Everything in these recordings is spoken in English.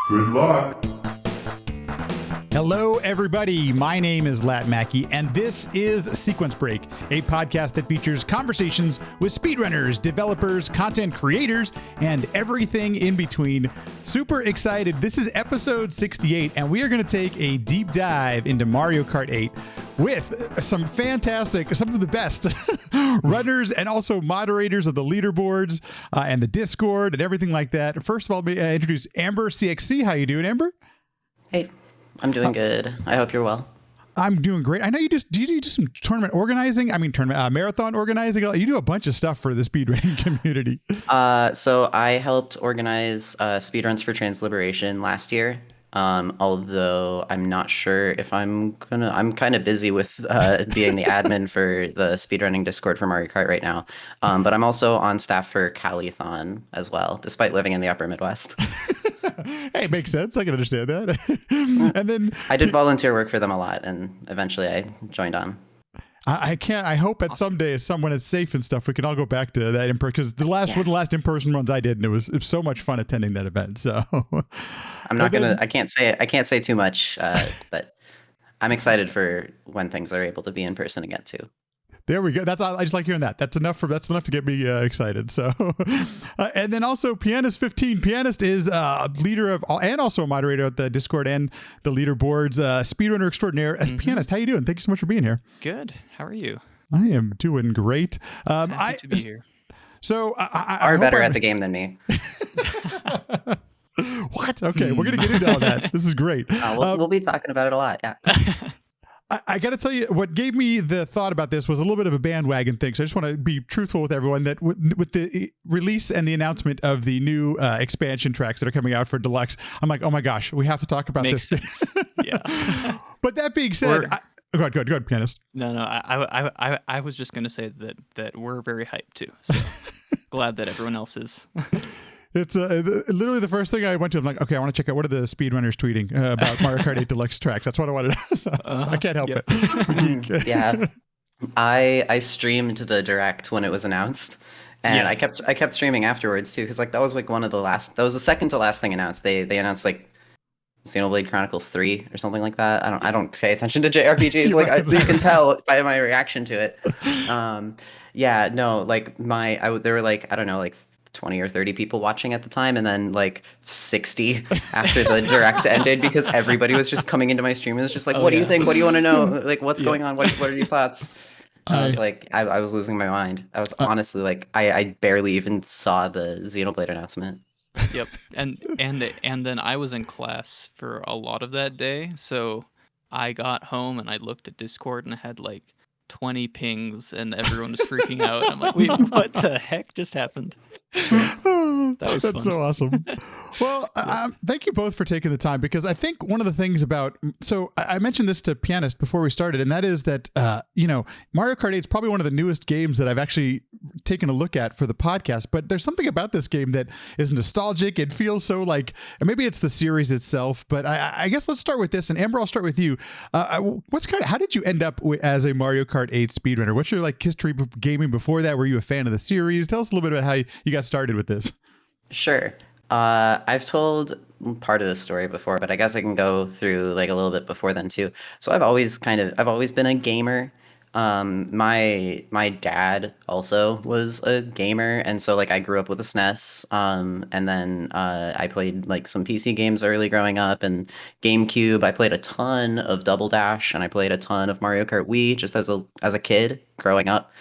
Good luck. Hello, everybody. My name is Lat Mackey, and this is Sequence Break, a podcast that features conversations with speedrunners, developers, content creators, and everything in between. Super excited. This is episode 68, and we are going to take a deep dive into Mario Kart 8 with some of the best runners and also moderators of the leaderboards and the Discord and everything like that. First of all, let me introduce Amber CXC. How you doing, Amber? Hey, I'm doing good. I hope you're well. I'm doing great. I know you do you do some tournament organizing? Marathon organizing? You do a bunch of stuff for the speedrunning community. So I helped organize speedruns for Trans Liberation last year. Although I'm not sure if I'm kind of busy with being the admin for the speedrunning Discord for Mario Kart right now. But I'm also on staff for Calithon as well, despite living in the upper Midwest. Hey, makes sense. I can understand that. And then I did volunteer work for them a lot, and eventually I joined on. I hope at some day, when it's safe and stuff, we can all go back to that in person. Because one of the last in-person runs I did, and it was so much fun attending that event. So I can't say too much, but I'm excited for when things are able to be in person again too. There we go. I just like hearing that. That's enough to get me excited. So, and then also Pianist 15. Pianist is leader of and also a moderator at the Discord and the leaderboards. Speedrunner extraordinaire. As Pianist, how you doing? Thank you so much for being here. Good. How are you? I am doing great. Happy to be here. So are better at the game than me. What? Okay, we're gonna get into all that. This is great. We'll be talking about it a lot. Yeah. I got to tell you, what gave me the thought about this was a little bit of a bandwagon thing. So I just want to be truthful with everyone that with the release and the announcement of the new expansion tracks that are coming out for Deluxe, I'm like, oh my gosh, we have to talk about Makes this. Sense. Yeah. But that being said, go ahead, Pianist. No, I was just going to say that we're very hyped too. So glad that everyone else is. It's literally the first thing I went to. I'm like, okay, I want to check out what are the speedrunners tweeting about Mario Kart 8 Deluxe tracks. That's what I wanted. So I can't help it. Yeah, I streamed the direct when it was announced, and I kept streaming afterwards too, because that was that was the second to last thing announced. They announced Xenoblade Chronicles 3 or something like that. I don't pay attention to JRPGs. You can tell by my reaction to it. There were I don't know 20 or 30 people watching at the time, and then 60 after the direct ended, because everybody was just coming into my stream and was just what do you think? What do you want to know? What's going on? What are your thoughts? I was I was losing my mind. I was honestly I barely even saw the Xenoblade announcement. Yep. And then I was in class for a lot of that day, so I got home and I looked at Discord and I had 20 pings and everyone was freaking out. I'm like, wait, what the heck just happened? That's fun. So awesome. Well, thank you both for taking the time, because I think one of the things I mentioned this to Pianist before we started, and that is that Mario Kart 8 is probably one of the newest games that I've actually taken a look at for the podcast, but there's something about this game that is nostalgic. It feels so and maybe it's the series itself, but I guess let's start with this. And Amber, I'll start with you. How did you end up as a Mario Kart 8 speedrunner? What's your history of gaming before that? Were you a fan of the series? Tell us a little bit about how you got started with this. Sure. I've told part of the story before, but I guess I can go through a little bit before then too. So I've always been a gamer. My dad also was a gamer, and so I grew up with a Snes. And then I played some PC games early growing up, and GameCube. I played a ton of Double Dash, and I played a ton of Mario Kart Wii just as a kid growing up.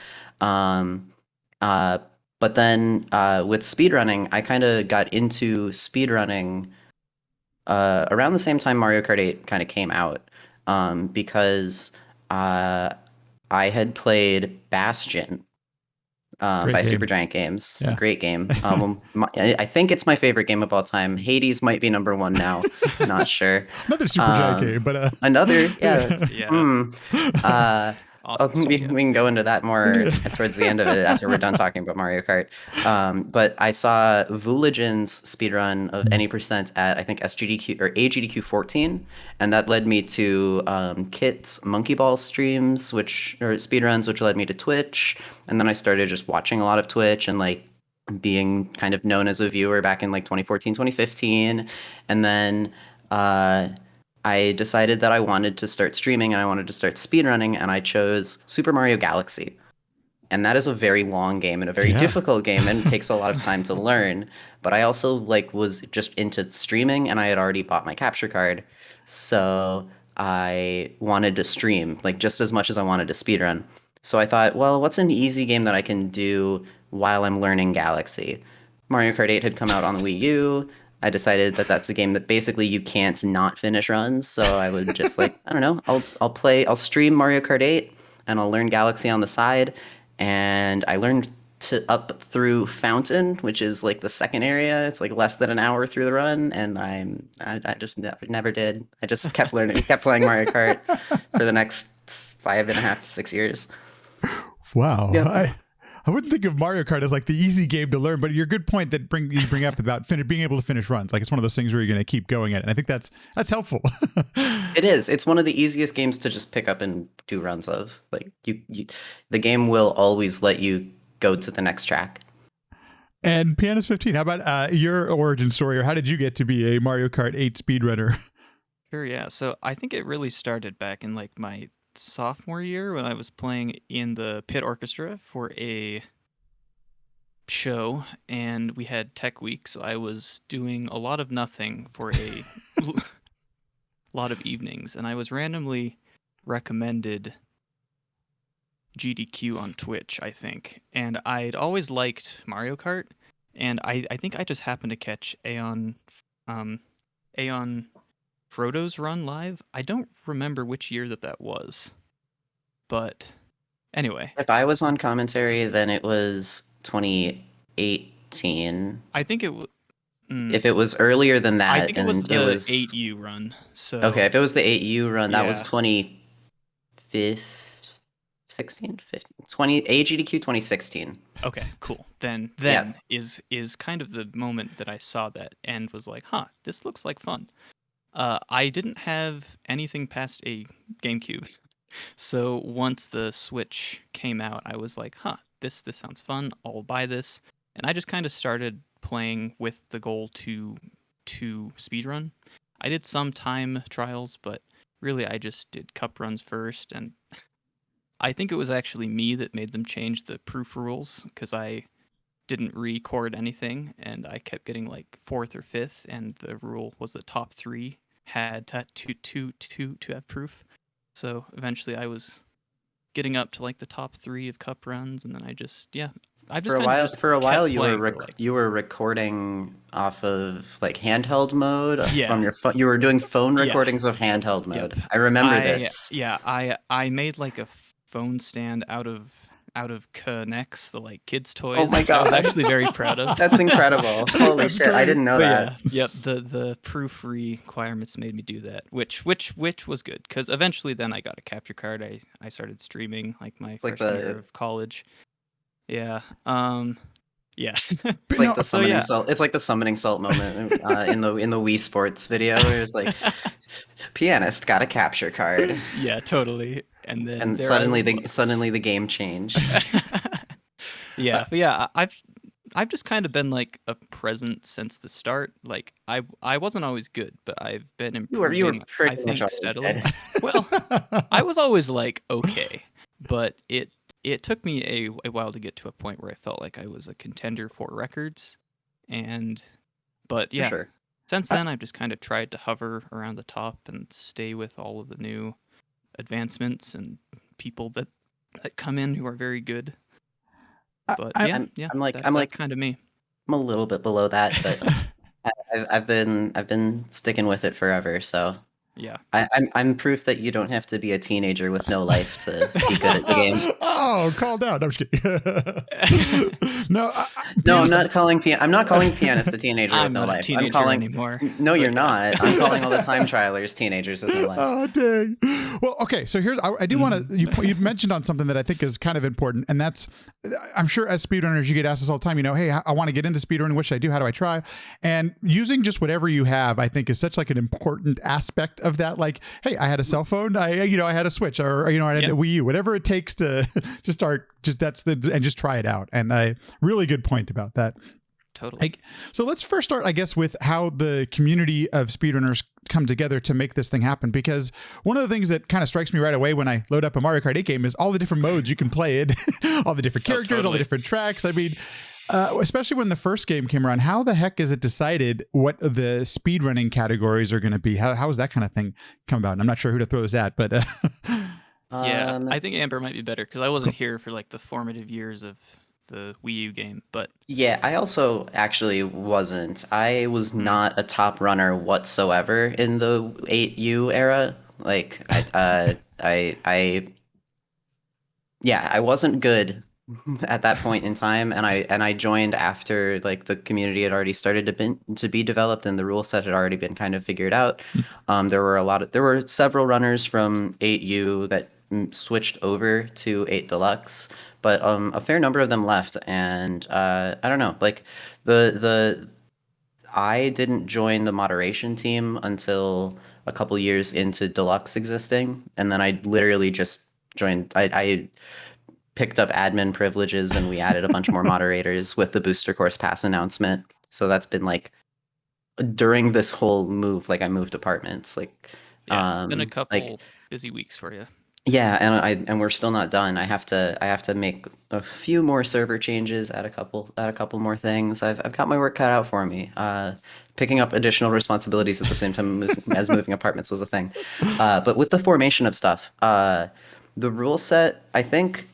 But then with speedrunning, I kind of got into speedrunning around the same time Mario Kart 8 kind of came out, because I had played Bastion by Supergiant Games. Yeah. Great game. I think it's my favorite game of all time. Hades might be number one now. Not sure. Another Supergiant game, but another, yeah. Yeah. Awesome. We can go into that more towards the end of it after we're done talking about Mario Kart. But I saw Vooligen's speedrun of any percent at, I think, SGDQ or AGDQ 14, and that led me to Kit's Monkey Ball streams, speedruns, which led me to Twitch. And then I started just watching a lot of Twitch and being kind of known as a viewer back in like 2014, 2015. And then I decided that I wanted to start streaming and I wanted to start speedrunning, and I chose Super Mario Galaxy. And that is a very long game and a very difficult game, and it takes a lot of time to learn. But I also like was just into streaming, and I had already bought my capture card. So I wanted to stream like just as much as I wanted to speedrun. So I thought, well, what's an easy game that I can do while I'm learning Galaxy? Mario Kart 8 had come out on the Wii U. I decided that that's a game that basically you can't not finish runs. So I would just like, I don't know, I'll stream Mario Kart 8 and I'll learn Galaxy on the side. And I learned to up through Fountain, which is like the second area. It's like less than an hour through the run, and I just never did. I just kept learning, kept playing Mario Kart for the next 5.5, 6 years. Wow. Yeah. I wouldn't think of Mario Kart as like the easy game to learn, but your good point that you bring up about being able to finish runs. Like it's one of those things where you're going to keep going at it. And I think that's helpful. It is. It's one of the easiest games to just pick up and do runs of. Like the game will always let you go to the next track. And Pianist 15, how about your origin story, or how did you get to be a Mario Kart 8 speedrunner? Sure, yeah. So I think it really started back in like my sophomore year when I was playing in the pit orchestra for a show, and we had tech week, so I was doing a lot of nothing for a lot of evenings, and I was randomly recommended GDQ on Twitch, I think, and I'd always liked Mario Kart, and I think I just happened to catch Aeon Frodo's run live. I don't remember which year that was, but anyway. If I was on commentary, then it was 2018. I think it was. If it was earlier than that, I think it was the 8U run. So okay, if it was the 8U run, that was 2016, 20 AGDQ 2016. Okay, cool. Then is kind of the moment that I saw that and was like, huh, this looks like fun. I didn't have anything past a GameCube. So once the Switch came out, I was like, huh, this sounds fun. I'll buy this. And I just kind of started playing with the goal to speedrun. I did some time trials, but really I just did cup runs first. And I think it was actually me that made them change the proof rules, because I didn't record anything and I kept getting like 4th or 5th, and the rule was the top 3 had to have proof. So eventually I was getting up to like the top 3 of cup runs, and then I just for a while you were recording off of like handheld mode from your phone. You were doing phone recordings of handheld mode. Yep. I remember this. Yeah, I made like a phone stand out of K'Nex, the like kids toys. Oh my god! I was actually very proud of. That's incredible. Holy shit! Great. I didn't know that. Yeah, yep. The proof requirements made me do that, which was good, because eventually then I got a capture card. I started streaming like my freshman year of college. Yeah. Yeah. Like the summoning salt. It's like the summoning salt moment in the Wii Sports video. Where it's like, pianist got a capture card. Yeah, totally. And then suddenly the game changed. Yeah, but yeah, I've just kind of been like a present since the start. Like I wasn't always good, but I've been improving. You were pretty much steadily. Well, I was always like okay, but it took me a while to get to a point where I felt like I was a contender for records, but yeah, sure. Since then I've just kind of tried to hover around the top and stay with all of the new advancements and people that come in who are very good. But I'm like kind of me. I'm a little bit below that, but I've been sticking with it forever. So yeah, I'm proof that you don't have to be a teenager with no life to be good at the game. Oh, calm down. No, I'm just kidding. No, I'm not calling pianist a teenager with no life. I'm calling anymore. No, you're not. I'm calling all the time trialers teenagers with no life. Oh, dang. Well, okay. So here's, I do want to, you mentioned on something that I think is kind of important, and that's, I'm sure as speedrunners, you get asked this all the time, hey, I want to get into speedrunning. What should I do? How do I try? And using just whatever you have, I think is such like an important aspect of that. Like, hey, I had a cell phone, I had a Switch, or I had a Wii U, whatever it takes to just just try it out. And I really good point about that. Totally. So let's first start, I guess, with how the community of speedrunners come together to make this thing happen. Because one of the things that kind of strikes me right away when I load up a Mario Kart 8 game is all the different modes you can play it, all the different characters, all the different tracks. I mean, especially when the first game came around, how the heck is it decided what the speedrunning categories are going to be? How is that kind of thing come about? And I'm not sure who to throw this at, but Yeah, I think Amber might be better because I wasn't here for like the formative years of the Wii U game, but Yeah, I also actually wasn't. I was not a top runner whatsoever in the 8U era. Like I wasn't good at that point in time, and I joined after like the community had already started to be developed and the rule set had already been kind of figured out. There were several runners from 8U that switched over to 8 Deluxe, but a fair number of them left, and I don't know, like the I didn't join the moderation team until a couple years into Deluxe existing, and then I literally just joined. I picked up admin privileges and we added a bunch more moderators with the booster course pass announcement. So that's been like during this whole move, like I moved apartments, like yeah, been a like couple busy weeks for you. yeah, and we're still not done. I have to make a few more server changes, add a couple more things. I've got my work cut out for me. Picking up additional responsibilities at the same time as moving apartments was a thing. But with the formation of stuff, the rule set, I think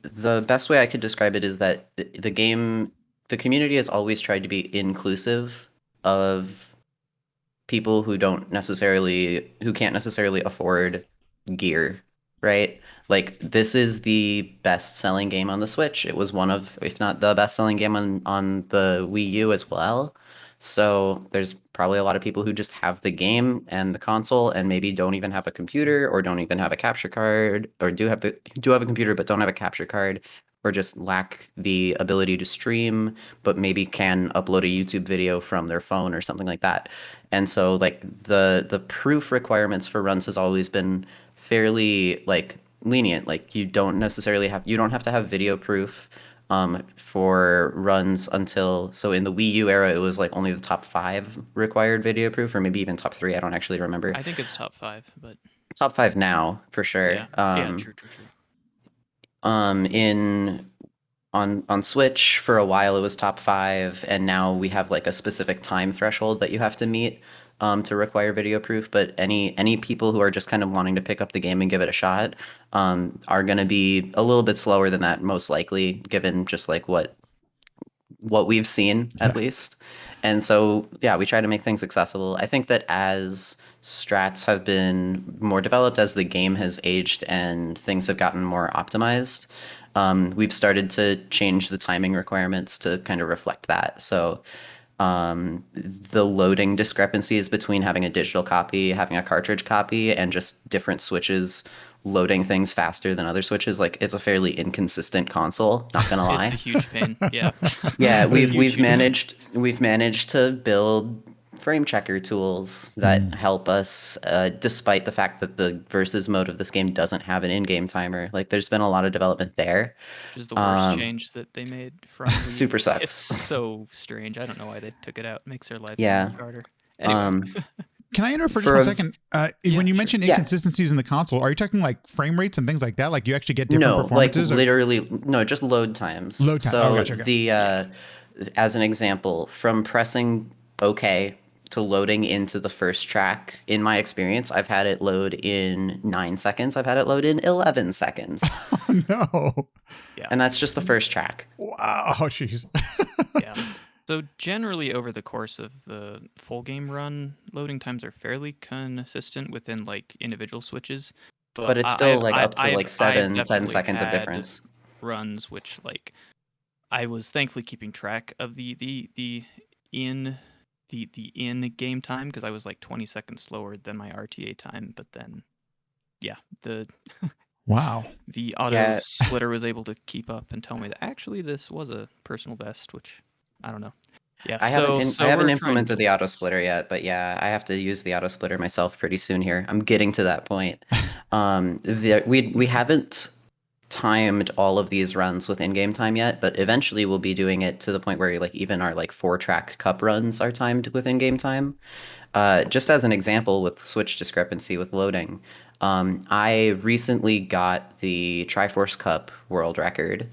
the best way I could describe it is that the community has always tried to be inclusive of people who can't necessarily afford gear, right? Like this is the best selling game on the Switch. It was one of, if not the best selling game on the Wii U as well. So there's probably a lot of people who just have the game and the console and maybe don't even have a computer or don't even have a capture card, or do have a computer but don't have a capture card, or just lack the ability to stream but maybe can upload a YouTube video from their phone or something like that. And so like the proof requirements for runs has always been fairly like lenient. Like you don't have to have video proof for runs until, so in the Wii U era, it was like only the top 5 required video proof, or maybe even top 3. I don't actually remember. I think it's top 5, but Top 5 now for sure. yeah, true. On Switch for a while it was top 5, and now we have like a specific time threshold that you have to meet to require video proof. But any people who are just kind of wanting to pick up the game and give it a shot are going to be a little bit slower than that, most likely, given just like what we've seen at least. And so yeah, we try to make things accessible. I think that as strats have been more developed, as the game has aged and things have gotten more optimized, we've started to change the timing requirements to kind of reflect that. So the loading discrepancies between having a digital copy, having a cartridge copy, and just different switches loading things faster than other switches, like it's a fairly inconsistent console, not gonna lie. It's a huge pain. Yeah. Yeah, we've managed to build frame checker tools that help us, despite the fact that the versus mode of this game doesn't have an in-game timer. Like there's been a lot of development there. Which is the worst change that they made from Wii U. Super sucks. It's so strange. I don't know why they took it out. It makes their life so Yeah. much harder. Anyway. Can I interrupt for just 1 second? When you mention inconsistencies in the console, are you talking like frame rates and things like that? Like you actually get different performances? No, just load times. Load time. So Gotcha, okay. As an example, from pressing OK to loading into the first track, in my experience, I've had it load in 9 seconds. I've had it load in 11 seconds. Oh, no. Yeah. And that's just the first track. Wow. Oh, jeez. Yeah. So generally over the course of the full game run, loading times are fairly consistent within like individual switches. But it's still like up to like 7, 10 definitely seconds of had difference. runs which like I was thankfully keeping track of the in game time, because I was like 20 seconds slower than my RTA time, but then the Wow. the auto splitter was able to keep up and tell me that actually this was a personal best, which I don't know. Yeah, I haven't implemented the auto splitter yet, but yeah, I have to use the auto splitter myself pretty soon here. I'm getting to that point. We haven't timed all of these runs with in-game time yet, but eventually we'll be doing it to the point where like even our like 4-track cup runs are timed with in-game time. Just as an example with Switch discrepancy with loading, I recently got the Triforce Cup world record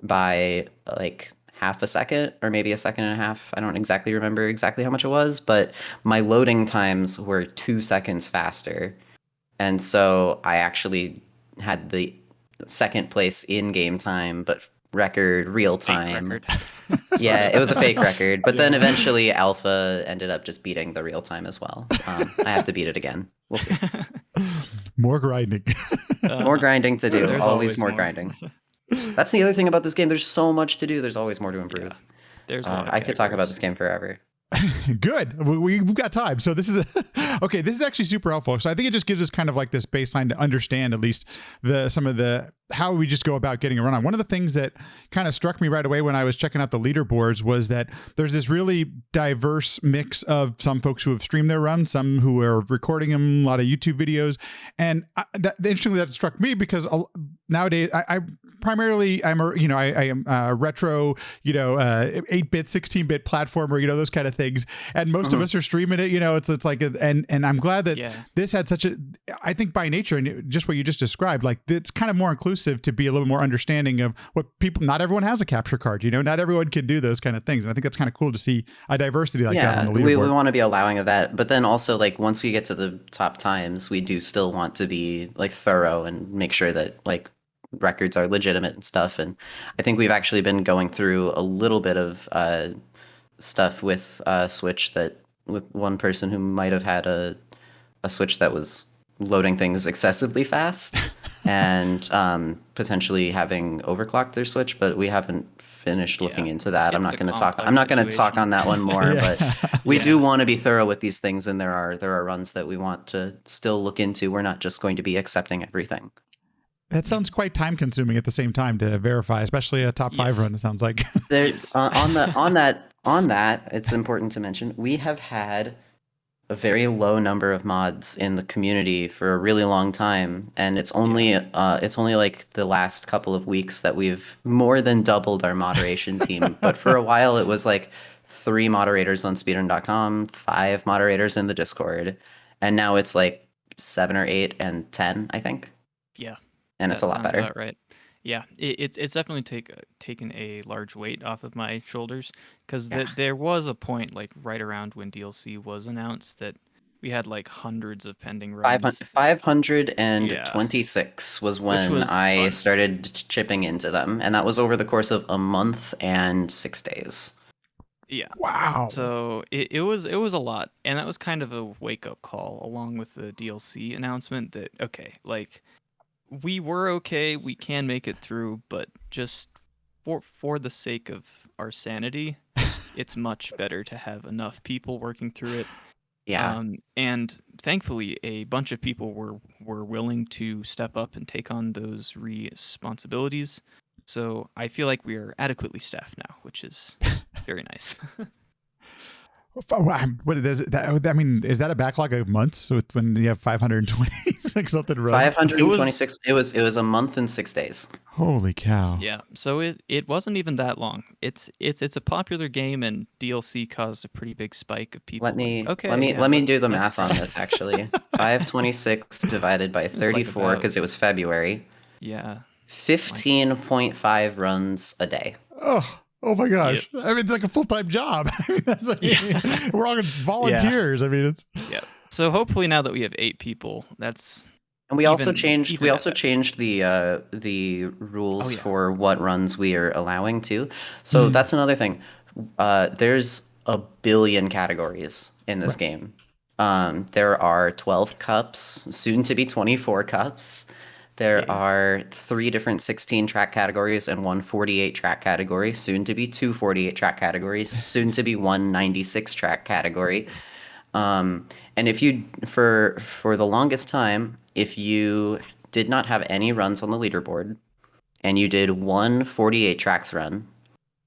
by like half a second or maybe a second and a half. I don't exactly remember exactly how much it was, but my loading times were 2 seconds faster. And so I actually had the second place in game time, but record real Fake time. record. Yeah, it was a fake record, but then eventually Alpha ended up just beating the real time as well. I have to beat it again. We'll see. More grinding. More grinding to do. There's Always more grinding. That's the other thing about this game. There's so much to do. There's always more to improve. There's a lot of I could talk about categories. this game forever. Good. We've got time. So this is okay. This is actually super helpful. So I think it just gives us kind of like this baseline to understand at least some of the how we just go about getting a run on. One of the things that kind of struck me right away when I was checking out the leaderboards was that there's this really diverse mix of some folks who have streamed their runs, some who are recording them, a lot of YouTube videos, and interestingly that struck me because nowadays I primarily I'm a retro 8-bit 16-bit platformer, those kind of things, and most of us are streaming it. It's like and I'm glad that this had such a, I think by nature and just what you just described, like it's kind of more inclusive to be a little more understanding of what people, not everyone has a capture card, not everyone can do those kind of things, and I think that's kind of cool to see a diversity like that on the leaderboard. we want to be allowing of that, but then also like once we get to the top times, we do still want to be like thorough and make sure that like records are legitimate and stuff. And I think we've actually been going through a little bit of stuff with Switch, that with one person who might have had a Switch that was loading things excessively fast and potentially having overclocked their Switch, but we haven't finished looking into that. I'm not going to talk on that one more, but we do want to be thorough with these things, and there are runs that we want to still look into. We're not just going to be accepting everything. That sounds quite time consuming at the same time to verify, especially a top 5 run, it sounds like. There's on that, it's important to mention we have had a very low number of mods in the community for a really long time, and it's only like the last couple of weeks that we've more than doubled our moderation team. But for a while it was like 3 moderators on speedrun.com, 5 moderators in the Discord, and now it's like 7 or 8 and 10, I think. Yeah. And it's a lot better. About right. Yeah, it's definitely taken a large weight off of my shoulders, because there was a point like right around when DLC was announced that we had like hundreds of pending runs. 526 was when I started chipping into them, and that was over the course of a month and 6 days. Yeah. Wow. So it was a lot, and that was kind of a wake up call along with the DLC announcement that okay, like we were okay, we can make it through, but just for the sake of our sanity, it's much better to have enough people working through it. Yeah. And thankfully, a bunch of people were willing to step up and take on those responsibilities. So I feel like we are adequately staffed now, which is very nice. What is that? I mean, is that a backlog of months when you have 526 something runs? 526. It was a month and 6 days. Holy cow! Yeah, so it wasn't even that long. It's a popular game, and DLC caused a pretty big spike of people. Let me do the math on this. Actually, 526 divided by 34 because it was February. Yeah. 15.5 runs a day. Oh my gosh! Yep. I mean, it's like a full-time job. I mean, that's like, we're all volunteers. Yeah. I mean, it's So hopefully now that we have 8 people, that's. And we also changed the rules for what runs we are allowing to. So that's another thing. There's a billion categories in this game. There are 12 cups, soon to be 24 cups. There are 3 different 16-track categories and 1 48-track category, soon to be 2 48-track categories, soon to be 1 96-track category. And if you, for the longest time, if you did not have any runs on the leaderboard and you did 1 48 tracks run,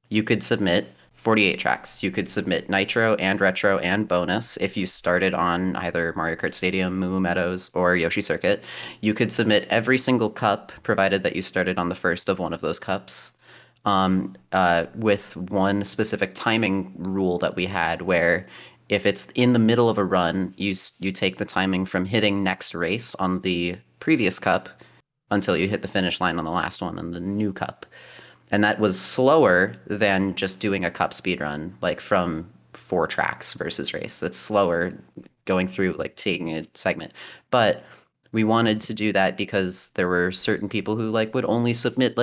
you could submit 48 tracks. You could submit Nitro and Retro and Bonus if you started on either Mario Kart Stadium, Moo Moo Meadows, or Yoshi Circuit. You could submit every single cup, provided that you started on the first of one of those cups, with one specific timing rule that we had where if it's in the middle of a run, you take the timing from hitting next race on the previous cup until you hit the finish line on the last one on the new cup. And that was slower than just doing a cup speed run, like from 4 tracks versus race. That's slower going through, like taking a segment. But we wanted to do that because there were certain people who like would only submit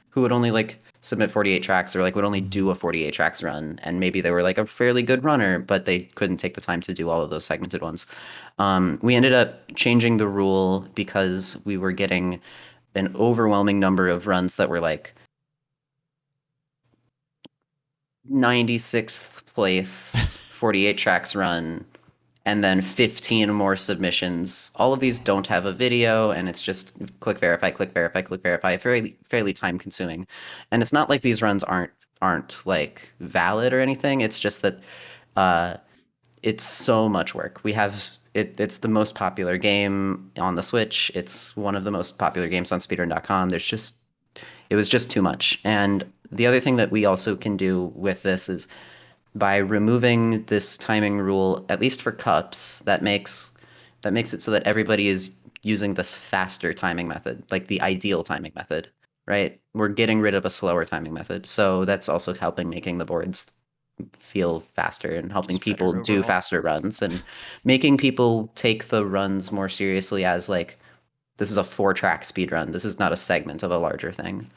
who would only like submit 48 tracks or like would only do a 48 tracks run, and maybe they were like a fairly good runner but they couldn't take the time to do all of those segmented ones. We ended up changing the rule because we were getting an overwhelming number of runs that were like 96th place 48 tracks run, and then 15 more submissions. All of these don't have a video, and it's just click verify, click verify, click verify. Fairly time consuming. And it's not like these runs aren't like valid or anything. It's just that it's so much work. We have it's the most popular game on the Switch. It's one of the most popular games on speedrun.com. It was just too much. And the other thing that we also can do with this is by removing this timing rule, at least for cups, that makes it so that everybody is using this faster timing method, like the ideal timing method, right? We're getting rid of a slower timing method. So that's also helping making the boards feel faster and helping people do faster runs and making people take the runs more seriously as like, this is a 4-track speed run. This is not a segment of a larger thing.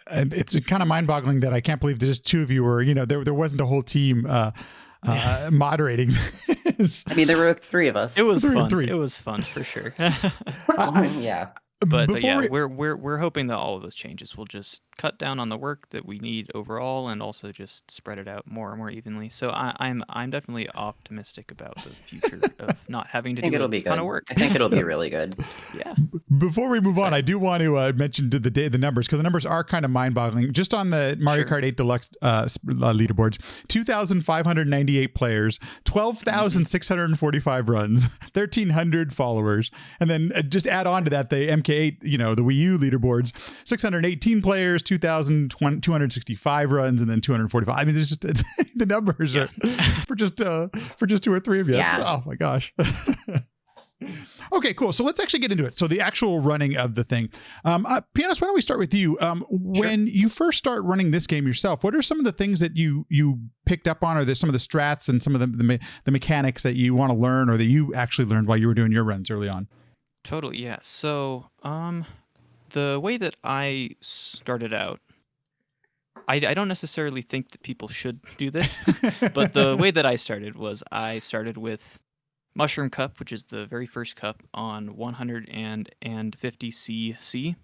And it's kind of mind-boggling that I can't believe there's 2 of you were, there wasn't a whole team moderating this. I mean, there were 3 of us. It was fun. It was fun for sure. Yeah. But yeah, we're hoping that all of those changes will just cut down on the work that we need overall, and also just spread it out more and more evenly. So I'm definitely optimistic about the future of not having to do a ton of work. I think it'll be really good. Yeah. Before we move on, I do want to mention the numbers, because the numbers are kind of mind-boggling. Just on the Mario Kart 8 Deluxe leaderboards, 2,598 players, 12,645 runs, 1,300 followers, and then just add on to that the MK8, the Wii U leaderboards, 618 players, 2,265 runs, and then 245. I mean, it's the numbers are for just 2 or 3 of you. Yeah. Oh my gosh. Okay, cool. So let's actually get into it. So the actual running of the thing. Pianist, why don't we start with you? When you first start running this game yourself, what are some of the things that you picked up on, or there's some of the strats and some of the mechanics that you want to learn, or that you actually learned while you were doing your runs early on? Totally, yeah. So, the way that I started out, I don't necessarily think that people should do this, but the way that I started was I started with Mushroom Cup, which is the very first cup on 150cc,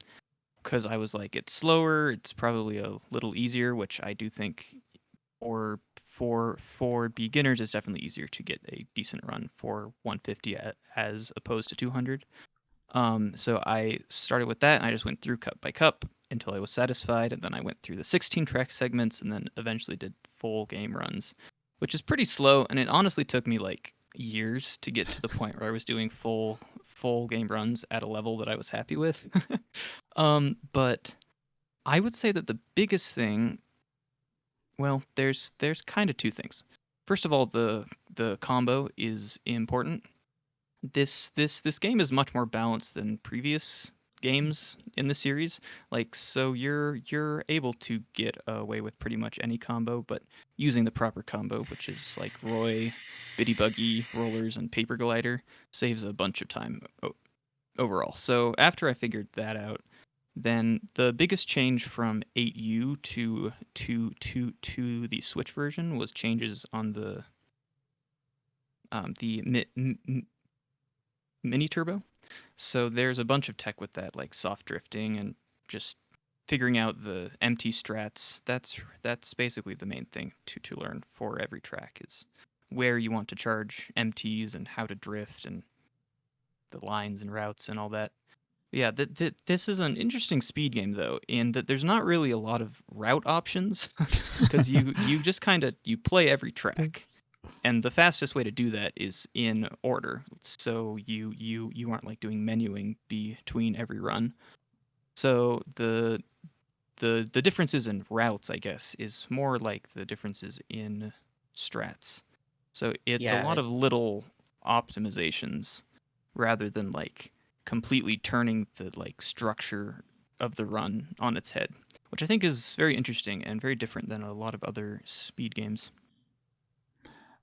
because I was like, it's slower, it's probably a little easier, which I do think for beginners, it's definitely easier to get a decent run for 150 as opposed to 200. So I started with that, and I just went through cup by cup until I was satisfied, and then I went through the 16-track segments, and then eventually did full game runs, which is pretty slow, and it honestly took me like years to get to the point where I was doing full game runs at a level that I was happy with. But I would say that the biggest thing, well, there's kind of 2 things. First of all, the combo is important. This game is much more balanced than previous games in the series. Like, so you're able to get away with pretty much any combo, but using the proper combo, which is like Roy, Bitty Buggy, Rollers, and Paper Glider, saves a bunch of time overall. So after I figured that out, then the biggest change from 8U to the Switch version was changes on the mini turbo. So there's a bunch of tech with that, like soft drifting and just figuring out the MT strats. That's basically the main thing to learn for every track, is where you want to charge MTs and how to drift and the lines and routes and all that. Yeah, this is an interesting speed game though, in that there's not really a lot of route options, because you just kind of you play every track, and the fastest way to do that is in order. So you aren't like doing menuing between every run. So the differences in routes, I guess, is more like the differences in strats. So it's a Yeah, lot of little optimizations rather than like completely turning the like structure of the run on its head, which I think is very interesting and very different than a lot of other speed games.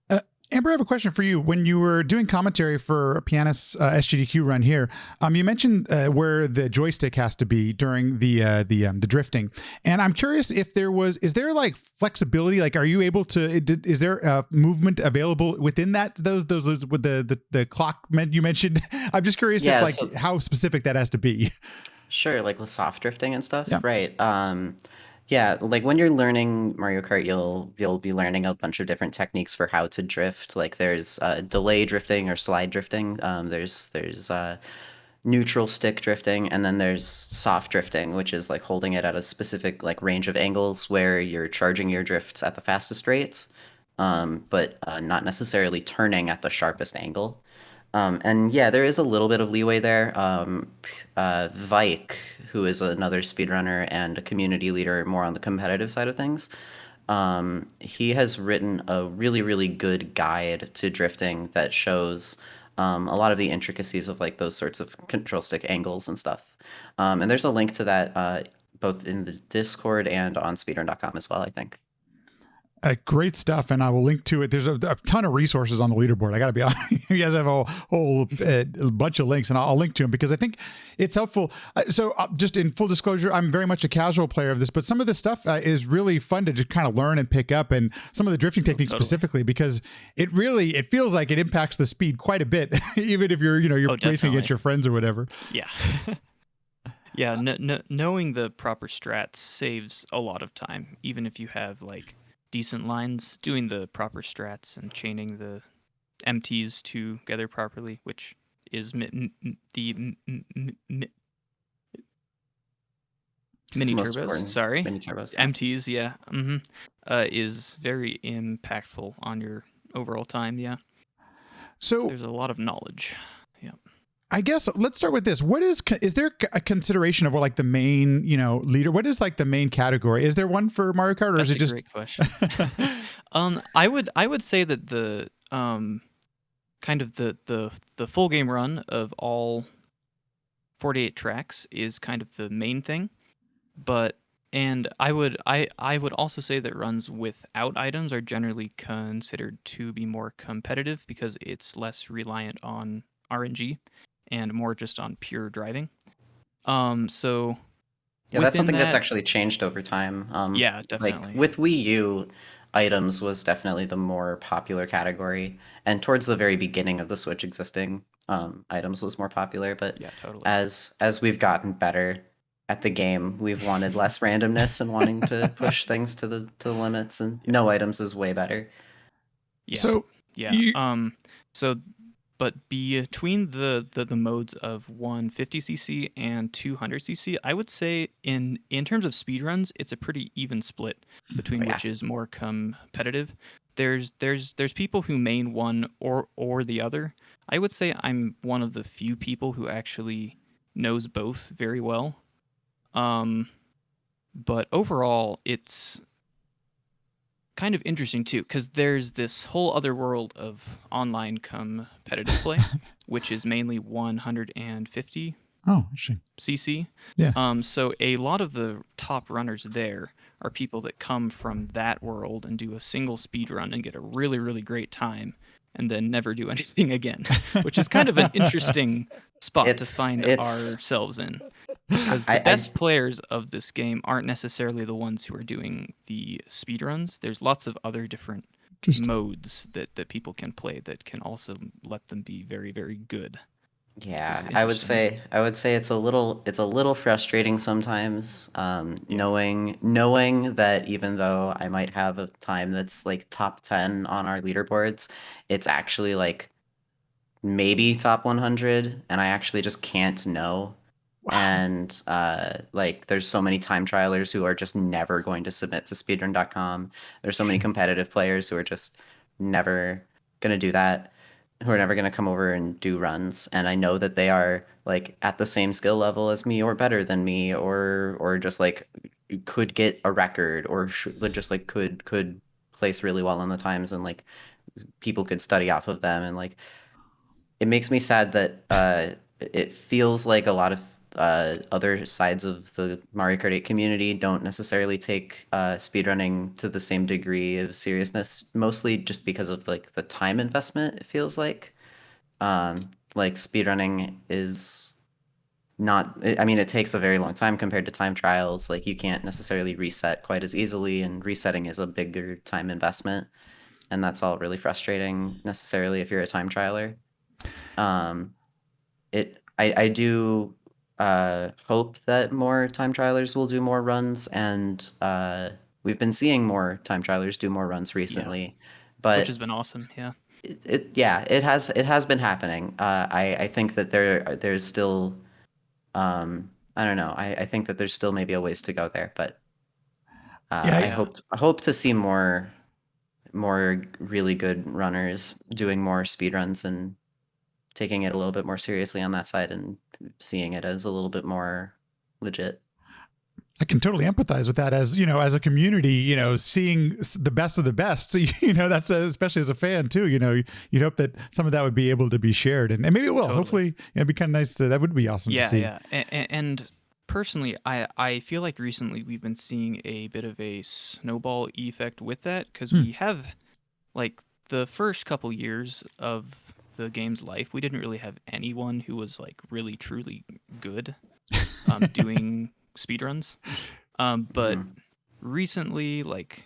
Uh, Amber, I have a question for you. When you were doing commentary for a Pianist's SGDQ run here, you mentioned where the joystick has to be during the drifting, and I'm curious if is there like flexibility? Like, are you able to? Is there movement available within those with the clock you mentioned? I'm just curious if yeah. like So how specific that has to be. sure, like with soft drifting and Yeah. stuff, right? Yeah, like when you're learning Mario Kart, you'll be learning a bunch of different techniques for how to drift. Like there's delay drifting or slide drifting. There's neutral stick drifting, and then there's soft drifting, which is like holding it at a specific like range of angles where you're charging your drifts at the fastest rates, but not necessarily turning at the sharpest angle. And yeah, there is a little bit of leeway there. Vike, who is another speedrunner and a community leader more on the competitive side of things, he has written a really, really good guide to drifting that shows a lot of the intricacies of like those sorts of control stick angles and stuff. And there's a link to that both in the Discord and on speedrun.com as well, I think. Great stuff, and I will link to it. There's a ton of resources on the leaderboard. I got to be honest. You guys have a whole bunch of links, and I'll link to them because I think it's helpful. Just in full disclosure, I'm very much a casual player of this, but some of this stuff is really fun to just kind of learn and pick up, and some of the drifting techniques Totally. specifically, because it feels like it impacts the speed quite a bit, even if you're racing Definitely. against your friends or whatever. Yeah. Yeah, knowing the proper strats saves a lot of time, even if you have like decent lines. Doing the proper strats and chaining the MTs together properly, which is the mini most turbos. important. Sorry, Mini turbos. Yeah. MTs. Yeah, is very impactful on your overall time. Yeah, so there's a lot of knowledge. Yeah. I guess let's start with this. Is there a consideration of what like the main, leader? What is like the main category? Is there one for Mario Kart, or That's is it just? Great question. I would say that the kind of the full game run of all 48 tracks is kind of the main thing, and I would also say that runs without items are generally considered to be more competitive because it's less reliant on RNG and more just on pure driving. So Yeah, that's something that's that- actually changed over time. Yeah, definitely. Like with Wii U, items was definitely the more popular category, and towards the very beginning of the Switch existing, items was more popular. But Yeah, totally. as we've gotten better at the game, we've wanted less randomness and wanting to push things to the limits. And no items is way better. Yeah. So yeah. But between the modes of 150cc and 200cc, I would say in terms of speedruns, it's a pretty even split between Yeah. which is more competitive. There's people who main one or the other. I would say I'm one of the few people who actually knows both very well. But overall, it's kind of interesting too, because there's this whole other world of online competitive play, which is mainly 150 Oh, interesting. cc. Yeah. So a lot of the top runners there are people that come from that world and do a single speed run and get a really, really great time and then never do anything again, which is kind of an interesting spot to find ourselves in. Because the best players of this game aren't necessarily the ones who are doing the speedruns. There's lots of other different modes that people can play that can also let them be very, very good. Yeah, I would say it's a little frustrating sometimes, knowing that even though I might have a time that's like top 10 on our leaderboards, it's actually like maybe top 100, and I actually just can't know And like there's so many time trialers who are just never going to submit to speedrun.com. There's so many competitive players who are just never going to do that, who are never going to come over and do runs. And I know that they are like at the same skill level as me or better than me, or just like could get a record, or just like could place really well on the times, and like people could study off of them. And like it makes me sad that it feels like a lot of other sides of the Mario Kart 8 community don't necessarily take speedrunning to the same degree of seriousness, mostly just because of like the time investment, it feels like speedrunning is not, I mean, it takes a very long time compared to time trials. Like you can't necessarily reset quite as easily, and resetting is a bigger time investment. And that's all really frustrating necessarily if you're a time trialer. I do hope that more time trialers will do more runs, and we've been seeing more time trialers do more runs recently, but which has been awesome. Yeah. it has been happening. I think that there's still I don't know. I think that there's still maybe a ways to go there, but I hope to see more really good runners doing more speedruns and taking it a little bit more seriously on that side, and seeing it as a little bit more legit. I can totally empathize with that, as you know, as a community, you know, seeing the best of the best, you know, that's especially as a fan too, you know, you'd hope that some of that would be able to be shared, and maybe it will. Totally. Hopefully, it'd be kind of nice that would be awesome to see. Yeah. And personally, I feel like recently we've been seeing a bit of a snowball effect with that, because we have, like, the first couple years of the game's life, we didn't really have anyone who was like really truly good doing speedruns. But recently, like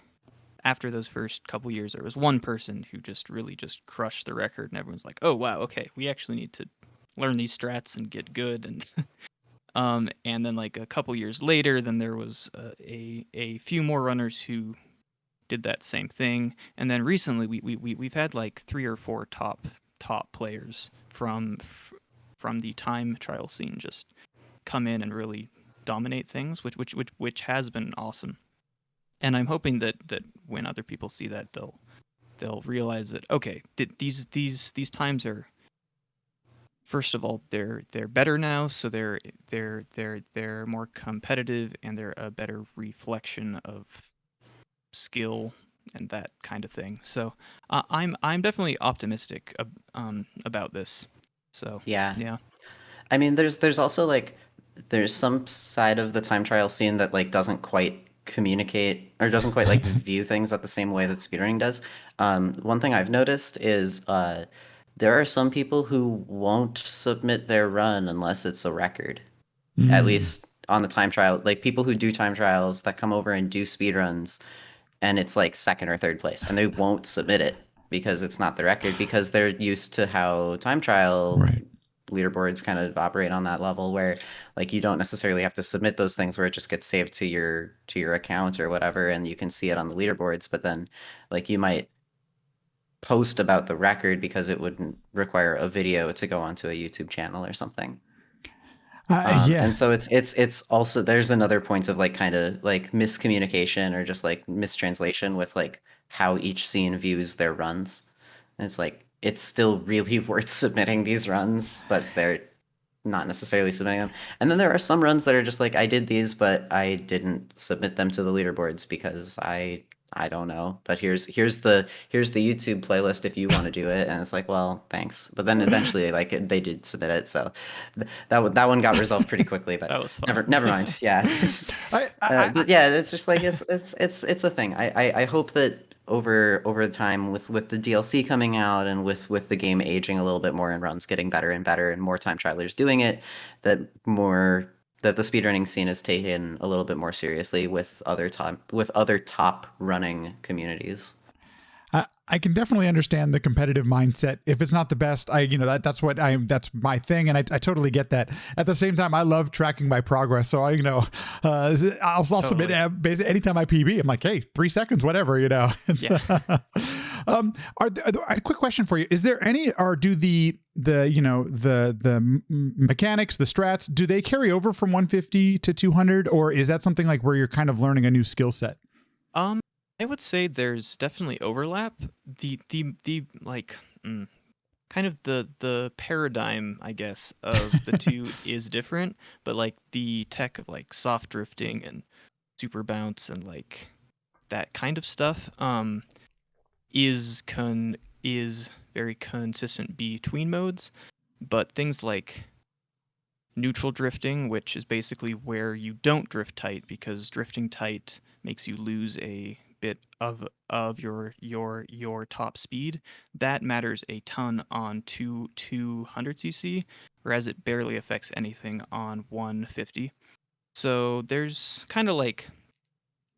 after those first couple years, there was one person who just really just crushed the record, and everyone's like, oh wow, okay, we actually need to learn these strats and get good. And and then like a couple years later, then there was a few more runners who did that same thing. And then recently we've had like 3 or 4 top players from the time trial scene just come in and really dominate things, which has been awesome. And I'm hoping that when other people see that, they'll realize that, okay, these times are, first of all, they're better now, so they're more competitive, and they're a better reflection of skill and that kind of thing. So I'm definitely optimistic about this. So yeah. I mean, there's also like there's some side of the time trial scene that like doesn't quite communicate, or doesn't quite like view things at the same way that speedrunning does. One thing I've noticed is there are some people who won't submit their run unless it's a record. At least on the time trial, like people who do time trials that come over and do speedruns, and it's like 2nd or 3rd place, and they won't submit it because it's not the record, because they're used to how time trial leaderboards kind of operate on that level, where like you don't necessarily have to submit those things, where it just gets saved to your account or whatever, and you can see it on the leaderboards. But then like you might post about the record because it wouldn't require a video to go onto a YouTube channel or something. And so it's also, there's another point of like kind of like miscommunication, or just like mistranslation with like how each scene views their runs. And it's like, it's still really worth submitting these runs, but they're not necessarily submitting them. And then there are some runs that are just like, I did these, but I didn't submit them to the leaderboards because I don't know, but here's the YouTube playlist if you want to do it. And it's like, well, thanks. But then eventually like they did submit it, so that one got resolved pretty quickly. But that was fun. Never mind. Yeah. But yeah, it's just like it's a thing. I hope that over time with the DLC coming out, and with the game aging a little bit more, and runs getting better and better, and more time trialers doing it, that the speedrunning scene is taken a little bit more seriously with other top running communities. I can definitely understand the competitive mindset. If it's not the best, that's my thing, and I totally get that. At the same time, I love tracking my progress, so I'll submit basically anytime I PB. I'm like, hey, 3 seconds, whatever, Yeah. A quick question for you: is there any, or do the mechanics, the strats, do they carry over from 150 to 200, or is that something like where you're kind of learning a new skill set? I would say there's definitely overlap. The like kind of the paradigm, I guess, of the two is different, but like the tech of like soft drifting and super bounce and like that kind of stuff is very consistent between modes, but things like neutral drifting, which is basically where you don't drift tight because drifting tight makes you lose a bit of your top speed. That matters a ton on 200cc, whereas it barely affects anything on 150. So there's kind of like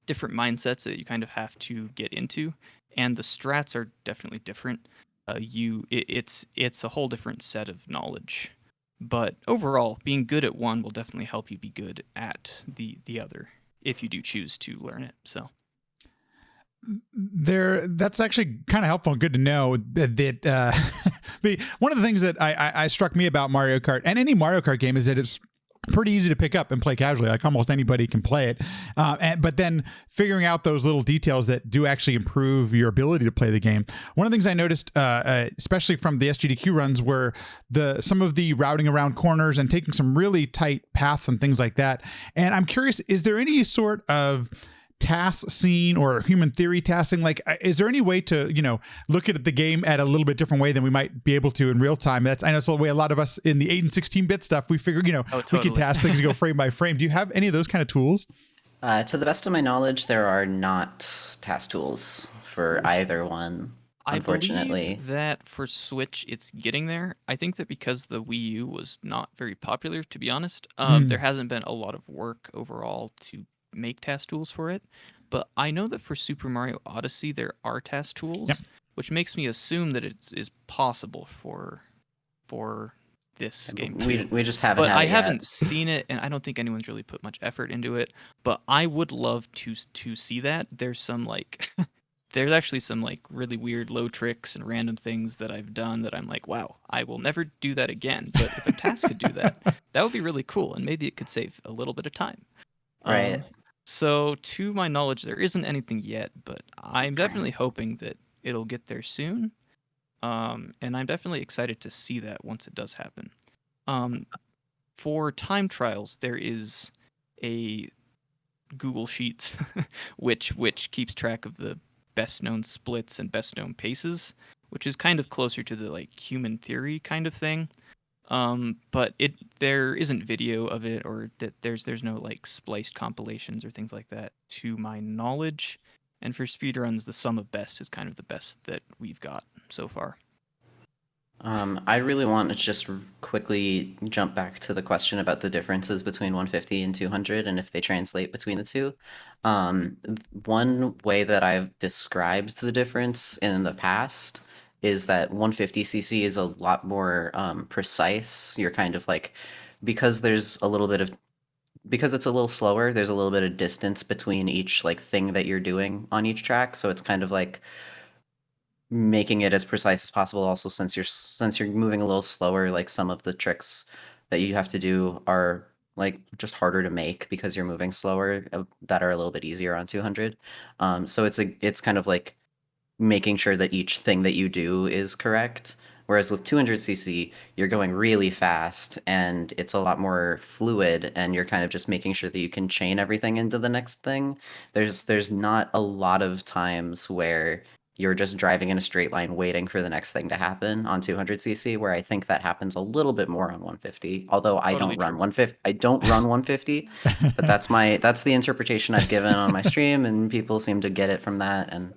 different mindsets that you kind of have to get into, and the strats are definitely different. It's a whole different set of knowledge. But overall, being good at one will definitely help you be good at the other if you do choose to learn it. So that's actually kind of helpful and good to know that one of the things that I struck me about Mario Kart and any Mario Kart game is that it's pretty easy to pick up and play casually. Like almost anybody can play it. But then figuring out those little details that do actually improve your ability to play the game. One of the things I noticed, especially from the SGDQ runs, were some of the routing around corners and taking some really tight paths and things like that. And I'm curious, is there any sort of task scene or human theory tasking? Like, is there any way to, look at the game at a little bit different way than we might be able to in real time? I know it's the way a lot of us in the 8 and 16-bit stuff, we figure, totally. We can task things and go frame by frame. Do you have any of those kind of tools? To the best of my knowledge, there are not task tools for either one, unfortunately. I believe that for Switch, it's getting there. I think that because the Wii U was not very popular, to be honest, there hasn't been a lot of work overall to make task tools for it, but I know that for Super Mario Odyssey there are task tools, which makes me assume that it is possible for this game too. We just haven't. But I haven't seen it, and I don't think anyone's really put much effort into it. But I would love to see that. There's some like, there's actually some like really weird low tricks and random things that I've done that I'm like, wow, I will never do that again. But if a task could do that, that would be really cool, and maybe it could save a little bit of time. Right. So, to my knowledge, there isn't anything yet, but I'm definitely hoping that it'll get there soon. And I'm definitely excited to see that once it does happen. For time trials, there is a Google Sheets, which keeps track of the best known splits and best known paces, which is kind of closer to the like human theory kind of thing. But there isn't video of it, or that there's no like spliced compilations or things like that to my knowledge. And for speedruns, the sum of best is kind of the best that we've got so far. I really want to just quickly jump back to the question about the differences between 150 and 200 and if they translate between the two. One way that I've described the difference in the past is that 150cc is a lot more precise. You're kind of like, because it's a little slower, there's a little bit of distance between each like thing that you're doing on each track. So it's kind of like making it as precise as possible. Also, since you're moving a little slower, like some of the tricks that you have to do are like just harder to make because you're moving slower, that are a little bit easier on 200. So it's kind of like making sure that each thing that you do is correct. Whereas with 200cc, you're going really fast and it's a lot more fluid, and you're kind of just making sure that you can chain everything into the next thing. There's not a lot of times where you're just driving in a straight line waiting for the next thing to happen on 200cc, where I think that happens a little bit more on 150. Although I don't run 150, but that's the interpretation I've given on my stream, and people seem to get it from that, and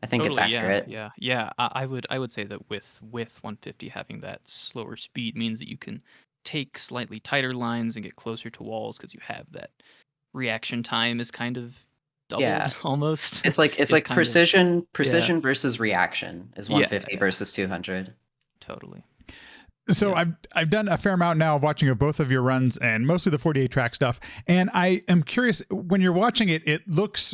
I think it's accurate. Yeah. I would say that with 150 having that slower speed means that you can take slightly tighter lines and get closer to walls because you have that reaction time is kind of doubled almost. It's like precision versus reaction is 150 versus 200. Totally. So I've done a fair amount now of watching of both of your runs and mostly the 48 track stuff. And I am curious, when you're watching it, it looks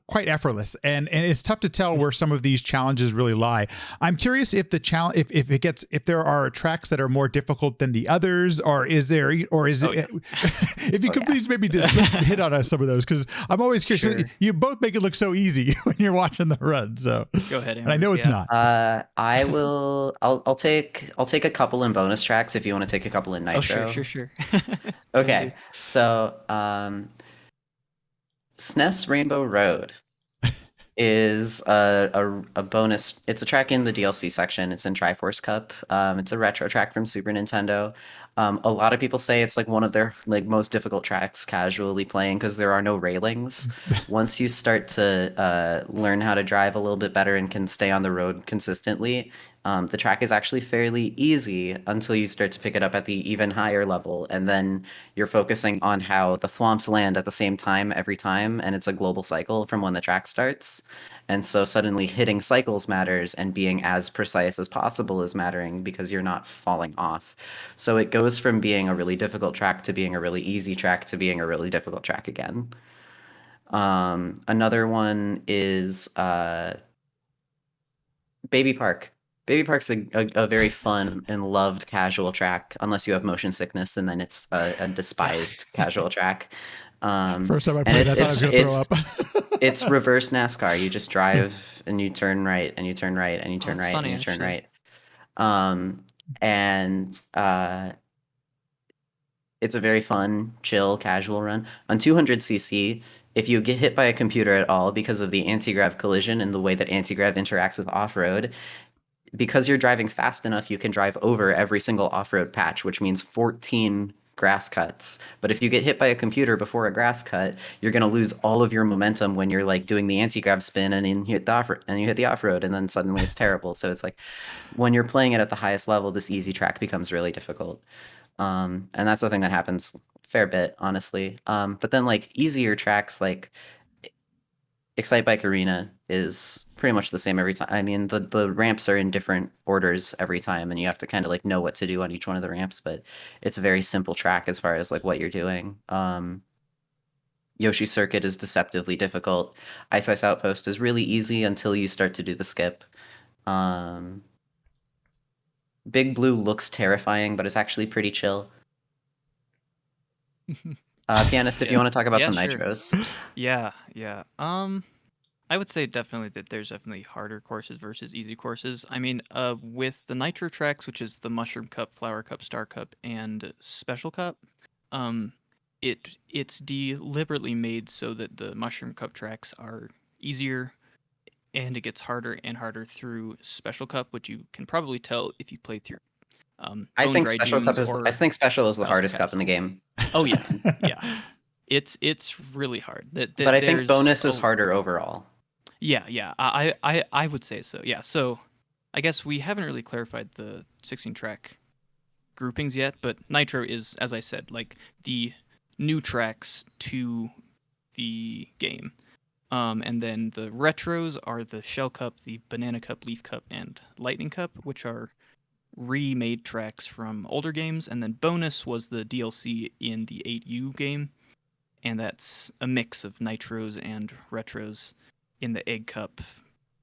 quite effortless, and it's tough to tell where some of these challenges really lie. I'm curious if the challenge, if there are tracks that are more difficult than the others, or is it? If you could please maybe hit on us some of those, because I'm always curious. Sure. You both make it look so easy when you're watching the run. So Go ahead, and I know it's not. I will. I'll take a couple in bonus tracks if you want to take a couple in Nitro. Oh, sure. Okay, so Snes Rainbow Road is a bonus. It's a track in the DLC section. It's in Triforce Cup. It's a retro track from Super Nintendo. A lot of people say it's like one of their like most difficult tracks casually playing because there are no railings. Once you start to learn how to drive a little bit better and can stay on the road consistently, the track is actually fairly easy until you start to pick it up at the even higher level, and then you're focusing on how the thwomps land at the same time every time, and it's a global cycle from when the track starts. And so suddenly hitting cycles matters, and being as precise as possible is mattering because you're not falling off. So it goes from being a really difficult track to being a really easy track to being a really difficult track again. Another one is Baby Park. Baby Park's a very fun and loved casual track, unless you have motion sickness, and then it's a despised casual track. First time I played, I thought I was going to throw up. It's reverse NASCAR. You just drive and you turn right and you turn right and you turn right funny, and you turn actually. right. And it's a very fun, chill, casual run. On 200cc, if you get hit by a computer at all because of the anti-grav collision and the way that anti-grav interacts with off-road, because you're driving fast enough, you can drive over every single off-road patch, which means 14 grass cuts. But if you get hit by a computer before a grass cut, you're going to lose all of your momentum when you're like doing the anti-grav spin and you hit the off-road, and then suddenly it's terrible. So it's like when you're playing it at the highest level, this easy track becomes really difficult. And that's the thing that happens a fair bit, honestly. But then like easier tracks like Excitebike Arena is pretty much the same every time. I mean, the ramps are in different orders every time, and you have to kind of like know what to do on each one of the ramps, but it's a very simple track as far as like what you're doing. Yoshi Circuit is deceptively difficult. Ice Ice Outpost is really easy until you start to do the skip. Big Blue looks terrifying, but it's actually pretty chill. Pianist, if you want to talk about some sure. nitros. Yeah. I would say definitely that there's definitely harder courses versus easy courses. I mean, with the nitro tracks, which is the Mushroom Cup, Flower Cup, Star Cup, and Special Cup, it's deliberately made so that the Mushroom Cup tracks are easier, and it gets harder and harder through Special Cup, which you can probably tell if you play through. I think Bone Dry Special Cup Dunes is. or I think Special is the Bowser hardest cup in the Castle. game. Oh yeah. It's really hard. But I think there's bonus is harder overall. Yeah. I would say so. Yeah. So I guess we haven't really clarified the 16 track groupings yet, but Nitro is, as I said, like the new tracks to the game. And then the retros are the Shell Cup, the Banana Cup, Leaf Cup, and Lightning Cup, which are remade tracks from older games. And then bonus was the DLC in the 8U game, and that's a mix of nitros and retros in the Egg Cup,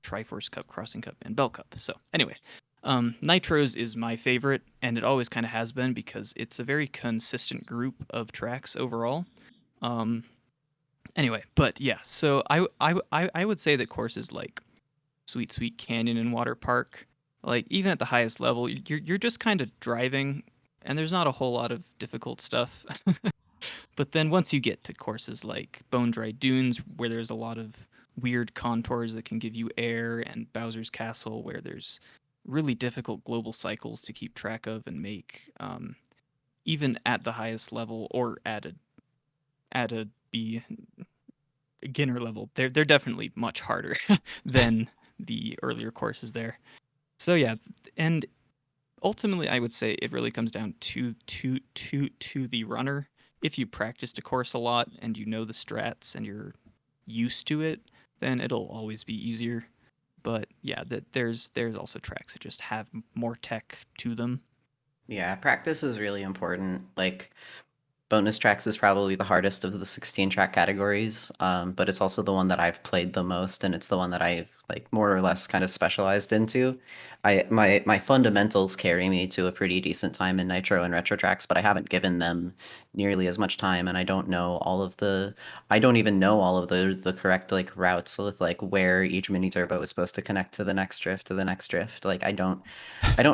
Triforce Cup, Crossing Cup, and Bell Cup. So anyway, nitros is my favorite, and it always kind of has been because it's a very consistent group of tracks overall. Anyway, but yeah, so I would say that courses like Sweet Sweet Canyon and Water Park, like even at the highest level, you're just kind of driving, and there's not a whole lot of difficult stuff. But then once you get to courses like Bone Dry Dunes, where there's a lot of weird contours that can give you air, and Bowser's Castle, where there's really difficult global cycles to keep track of and make, even at the highest level or at a beginner level, they're definitely much harder than the earlier courses there. So yeah, and ultimately, I would say it really comes down to the runner. If you practiced a course a lot and you know the strats and you're used to it, then it'll always be easier. But yeah, there's also tracks that just have more tech to them. Yeah, practice is really important. Like bonus tracks is probably the hardest of the 16 track categories, but it's also the one that I've played the most, and it's the one that I've like more or less kind of specialized into. My fundamentals carry me to a pretty decent time in Nitro and Retro tracks, but I haven't given them nearly as much time, and I don't even know all of the correct like routes with like where each mini turbo is supposed to connect to the next drift to the next drift. Like I don't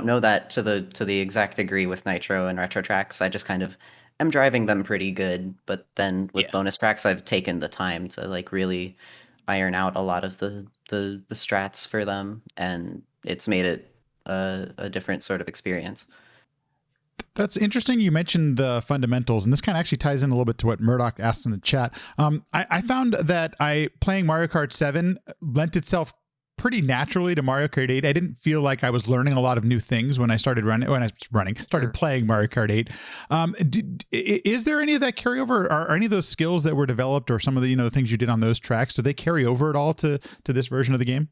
know that to the exact degree with Nitro and Retro tracks. I just kind of am driving them pretty good, but then with Yeah. bonus tracks, I've taken the time to like really iron out a lot of the strats for them, and it's made it a different sort of experience. That's interesting. You mentioned the fundamentals, and this kind of actually ties in a little bit to what Murdoch asked in the chat. I found that playing Mario Kart 7 lent itself pretty naturally to Mario Kart 8. I didn't feel like I was learning a lot of new things when I started playing Mario Kart 8. Is there any of that carryover? Are any of those skills that were developed, or some of the the things you did on those tracks, do they carry over at all to this version of the game?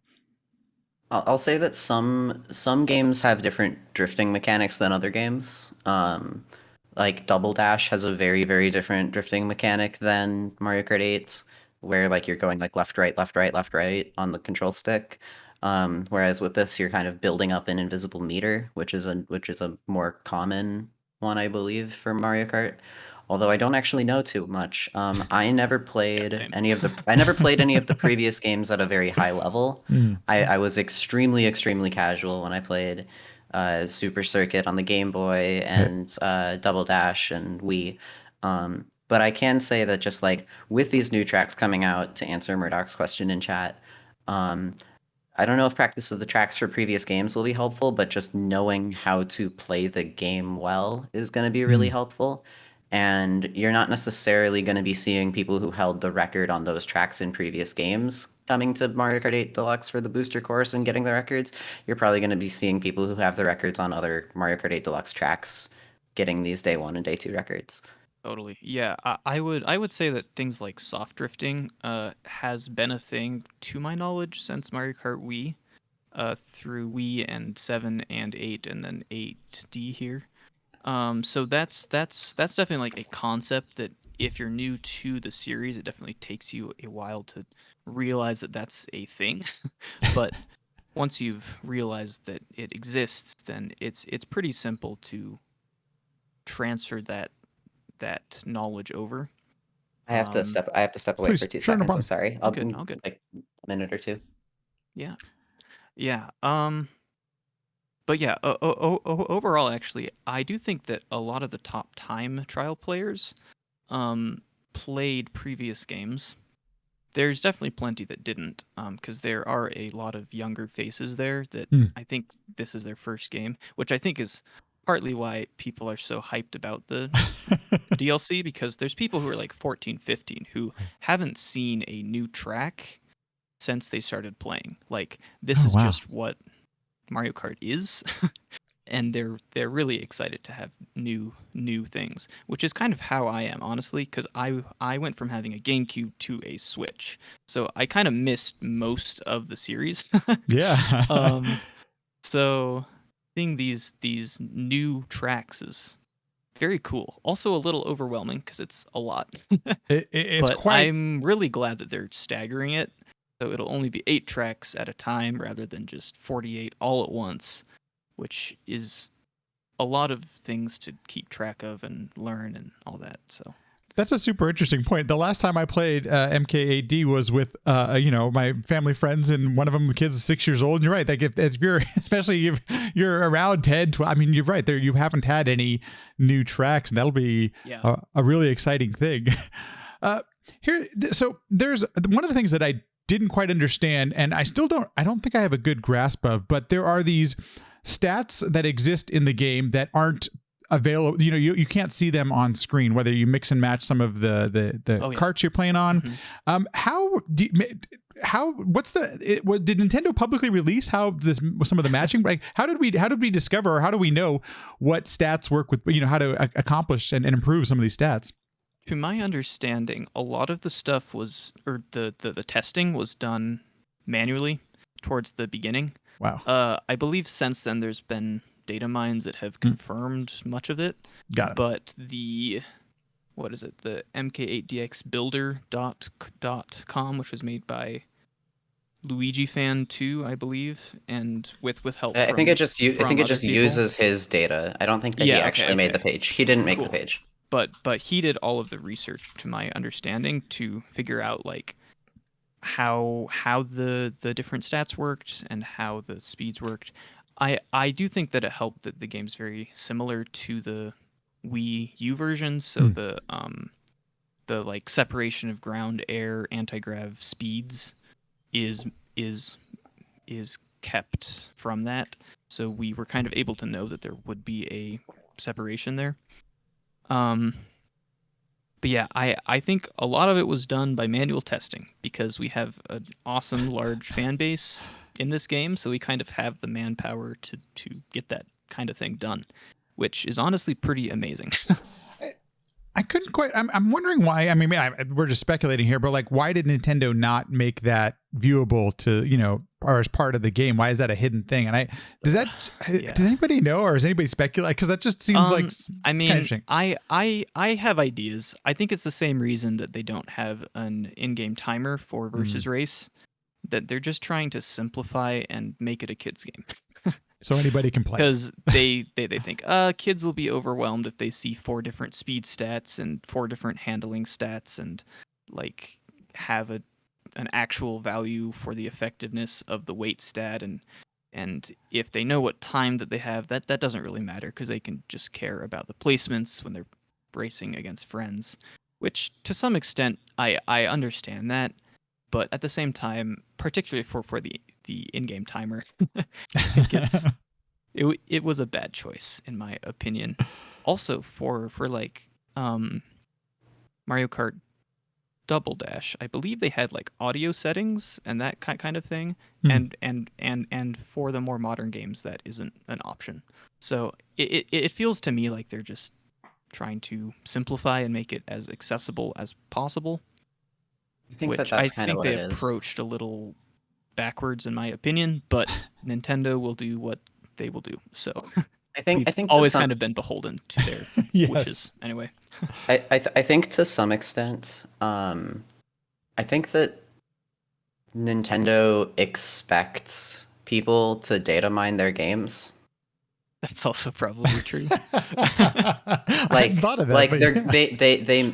I'll say that some games have different drifting mechanics than other games. Like Double Dash has a very, very different drifting mechanic than Mario Kart 8, where like you're going like left, right, left, right, left, right on the control stick. Whereas with this, you're kind of building up an invisible meter, which is a more common one, I believe, for Mario Kart. Although I don't actually know too much. I never played same. I never played any of the previous games at a very high level. Mm. I was extremely, extremely casual when I played Super Circuit on the Game Boy and Double Dash and Wii. But I can say that just like with these new tracks coming out, to answer Murdoch's question in chat, I don't know if practice of the tracks for previous games will be helpful, but just knowing how to play the game well is going to be really helpful. And you're not necessarily going to be seeing people who held the record on those tracks in previous games coming to Mario Kart 8 Deluxe for the booster course and getting the records. You're probably going to be seeing people who have the records on other Mario Kart 8 Deluxe tracks getting these day 1 and day 2 records. Totally. Yeah, I would say that things like soft drifting has been a thing to my knowledge since Mario Kart Wii, through Wii and 7 and 8 and then 8D here. So that's definitely like a concept that if you're new to the series, it definitely takes you a while to realize that that's a thing. But once you've realized that it exists, then it's pretty simple to transfer that knowledge over. I have to step away Please, for 2 sure, no seconds. I'm problem. sorry. All good. Like a minute or two. Yeah. But yeah, overall, actually, I do think that a lot of the top time trial players played previous games. There's definitely plenty that didn't, because there are a lot of younger faces there that I think this is their first game, which I think is partly why people are so hyped about the DLC, because there's people who are like 14, 15 who haven't seen a new track since they started playing. Like, this is just what Mario Kart is. And they're really excited to have new things, which is kind of how I am, honestly, because I went from having a GameCube to a Switch, so I kind of missed most of the series. Yeah. So seeing these new tracks is very cool. Also a little overwhelming because it's a lot. It's but quite. I'm really glad that they're staggering it, so it'll only be 8 tracks at a time rather than just 48 all at once, which is a lot of things to keep track of and learn and all that. So That's a super interesting point. The last time I played MK8D was with my family friends, and one of them, the kid's 6 years old. And you're right. Like if you're, especially if you're around 10, 12, I mean, you're right there. You haven't had any new tracks, and that'll be a really exciting thing. So there's one of the things that I didn't quite understand, and I don't think I have a good grasp of, but there are these stats that exist in the game that aren't available. You can't see them on screen, whether you mix and match some of the carts you're playing on. Did Nintendo publicly release some of the matching? Like, how did we discover, or how do we know what stats work with, how to accomplish and improve some of these stats? To my understanding, a lot of the stuff the testing was done manually towards the beginning. Wow. I believe since then there's been data mines that have confirmed much of it. Got it. But the what is it? The MK8DX Builder.com, which was made by Luigi Fan 2, I believe, and with help I think from it just I think it other just people. uses his data. I don't think that he Yeah, actually made the page. He didn't make the Cool. page. But he did all of the research, to my understanding, to figure out like how the different stats worked and how the speeds worked. I do think that it helped that the game's very similar to the Wii U version, so the like separation of ground, air, anti-grav speeds is is is kept from that. So we were kind of able to know that there would be a separation there. But yeah, I think a lot of it was done by manual testing because we have an awesome large fan base in this game, so we kind of have the manpower to get that kind of thing done, which is honestly pretty amazing. I couldn't quite. I'm wondering why. I mean, we're just speculating here, but like, why did Nintendo not make that viewable to or as part of the game? Why is that a hidden thing? And does anybody know, or is anybody speculate? Because that just seems like I mean, kind of I have ideas. I think it's the same reason that they don't have an in-game timer for versus race. That they're just trying to simplify and make it a kids game. So anybody can play. Because they think kids will be overwhelmed if they see 4 different speed stats and 4 different handling stats and like have an actual value for the effectiveness of the weight stat, and if they know what time that they have, that doesn't really matter because they can just care about the placements when they're racing against friends, which to some extent I understand that, but at the same time, particularly for the in-game timer, I think it was a bad choice in my opinion. Also for like Mario Kart Double Dash, I believe they had like audio settings and that kind of thing, and for the more modern games that isn't an option. So it feels to me like they're just trying to simplify and make it as accessible as possible. I think which that's I kind think of what they it is. approached a little backwards in my opinion, but Nintendo will do what they will do. So I think always kind of been beholden to their wishes anyway. I think to some extent, I think that Nintendo expects people to data mine their games. That's also probably true. I hadn't thought of that. Like but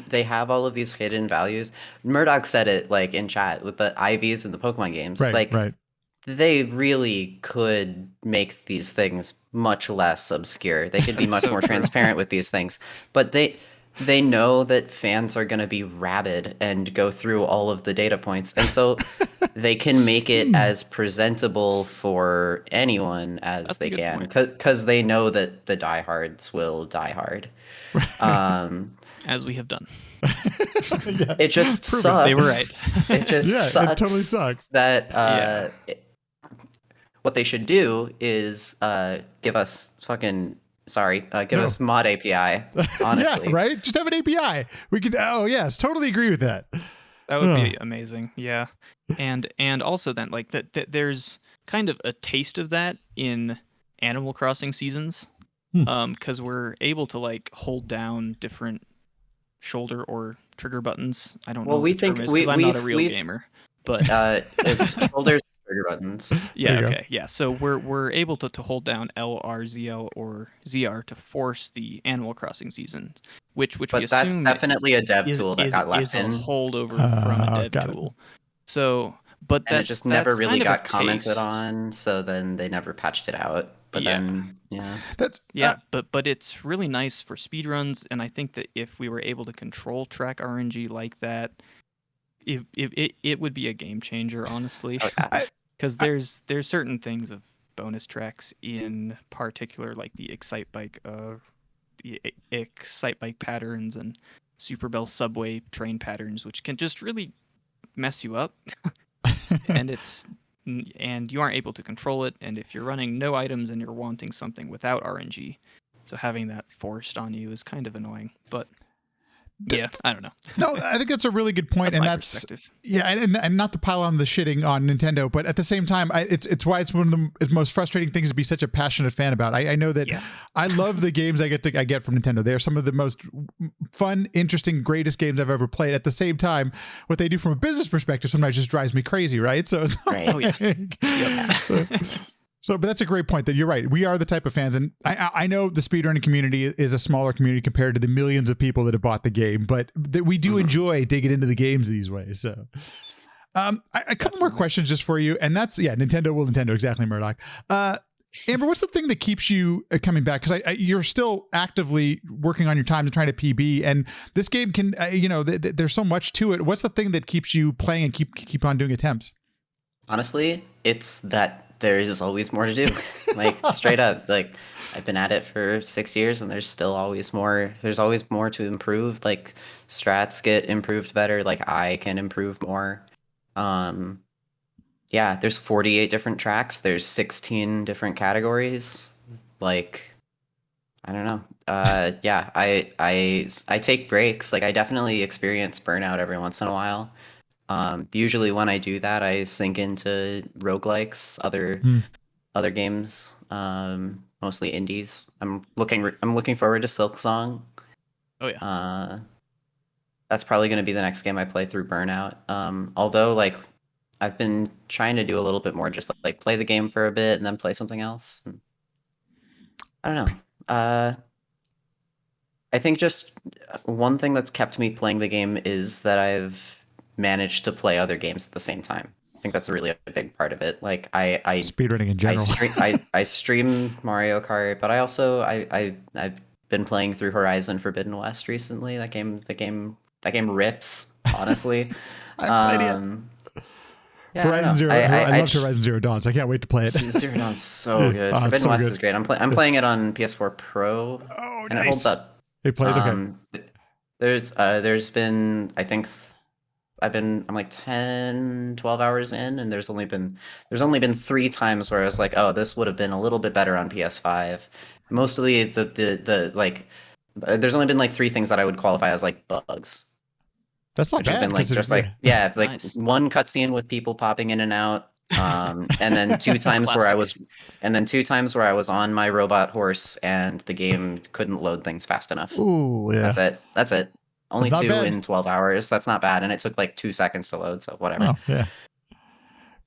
they have all of these hidden values. Murdoch said it like in chat with the IVs in the Pokemon games. Right. They really could make these things much less obscure. They could be much more transparent with these things. But they know that fans are going to be rabid and go through all of the data points. And so they can make it as presentable for anyone as they can, because they know that the diehards will die hard. As we have done. Yes. It just sucks. They were right. It just sucks. It totally sucks. That what they should do is give us us mod API. Honestly, yeah, right. Just have an API. We could. Oh yes, totally agree with that. That would be amazing. Yeah, and also then like that there's kind of a taste of that in Animal Crossing seasons, because we're able to like hold down different shoulder or trigger buttons. I don't know. Well, we think because I'm not a real gamer, but it's shoulders. Trigger buttons. Yeah. Okay. Yeah. So we're able to hold down L, R, ZL, or ZR to force the Animal Crossing season, which but we assume that's definitely a dev tool that got left in. Is a holdover from a dev tool. So, but it just never really got commented on. So then they never patched it out. But then, but it's really nice for speedruns, and I think that if we were able to control track RNG like that, it would be a game changer, honestly. Because there's certain things of bonus tracks in particular, like the Excitebike patterns and Super Bell subway train patterns, which can just really mess you up, and you aren't able to control it. And if you're running no items and you're wanting something without RNG, so having that forced on you is kind of annoying. But Yeah, I don't know. No, I think that's a really good point, That's and my that's perspective. yeah, and not to pile on the shitting on Nintendo, but at the same time, it's why it's one of the most frustrating things to be such a passionate fan about. I know that Yeah. I love the games I get from Nintendo. They are some of the most fun, interesting, greatest games I've ever played. At the same time, what they do from a business perspective sometimes just drives me crazy, right? So it's Right. Oh, yeah. So, but that's a great point that you're right. We are the type of fans, and I know the speedrunning community is a smaller community compared to the millions of people that have bought the game, but we do enjoy digging into the games these ways. So, a couple more questions just for you, and that's Nintendo will Nintendo exactly, Murdoch. Amber, what's the thing that keeps you coming back? Because you're still actively working on your time to try to PB, and this game can, there's so much to it. What's the thing that keeps you playing and keep on doing attempts? Honestly, it's that there is always more to do. Like straight up, like I've been at it for 6 years and there's still always more. There's always more to improve. Like strats get improved better. Like I can improve more. Yeah, there's 48 different tracks. There's 16 different categories. Like I don't know. Yeah, I take breaks. Like I definitely experience burnout every once in a while. Usually when I do that, I sink into roguelikes, other games, mostly indies. I'm looking forward to Silk Song. Oh yeah. That's probably going to be the next game I play through Burnout. Although like I've been trying to do a little bit more, just like play the game for a bit and then play something else. I don't know. I think just one thing that's kept me playing the game is that I've managed to play other games at the same time. I think that's really a big part of it. Like I Speedrunning in general. I stream Mario Kart, but I also I've been playing through Horizon Forbidden West recently. That game rips, honestly. I played it. Yeah, Horizon Zero. I loved Horizon Zero Dawn, so I can't wait to play it. Zero Dawn's so good. Oh, Forbidden so West good. is great. I'm playing it on PS4 Pro, Oh, and it holds up. It plays okay. There's been I think I'm like 10, 12 hours in, and there's only been 3 times where I was like, oh, this would have been a little bit better on PS5. Mostly the like there's only been like 3 things that I would qualify as like bugs. That's not Which has bad. been like just like like Nice. one cutscene with people popping in and out, and then 2 times where I was, on my robot horse and the game couldn't load things fast enough. Ooh, yeah. That's it. Only Not 2 bad. in 12 hours. That's not bad, and it took like 2 seconds to load. So whatever. Oh, yeah.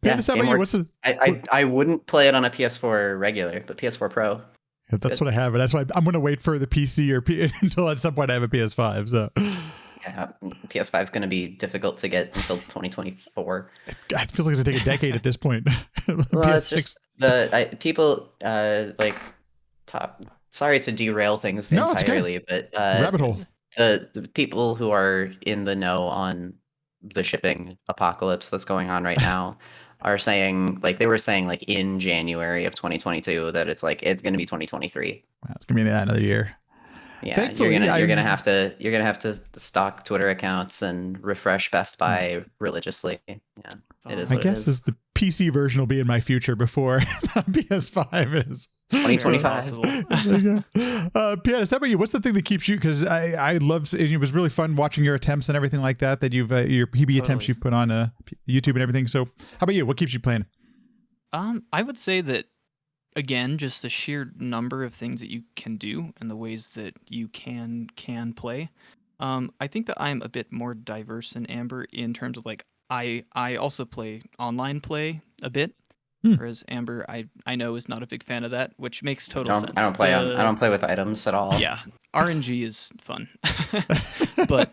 Yeah, Panda, game you, works. what's I wouldn't play it on a PS4 regular, but PS4 Pro. That's what I have, and that's why I'm going to wait for the PC until at some point I have a PS5. So. Yeah, PS5 is going to be difficult to get until 2024. It feels like it's going to take a decade at this point. Well, it's just people like top. Sorry to derail things No, it's entirely, but Rabbit hole. The people who are in the know on the shipping apocalypse that's going on right now are saying, like they were saying, like in January of 2022 that it's going to be 2023. Wow, it's going to be another year. Yeah, Thankfully, you're gonna have to stock Twitter accounts and refresh Best Buy religiously. Yeah, it is. I what guess it is. the PC version will be in my future before the PS5 is. 2025. Pianist, how about you? What's the thing that keeps you? Because I love. It was really fun watching your attempts and everything like that. That you've your PB attempts you've put on YouTube and everything. So, how about you? What keeps you playing? I would say that again, just the sheer number of things that you can do and the ways that you can play. I think that I'm a bit more diverse than Amber in terms of like I also play online play a bit, whereas Amber I know is not a big fan of that, which makes total sense. I don't play with items at all. Yeah, RNG is fun, but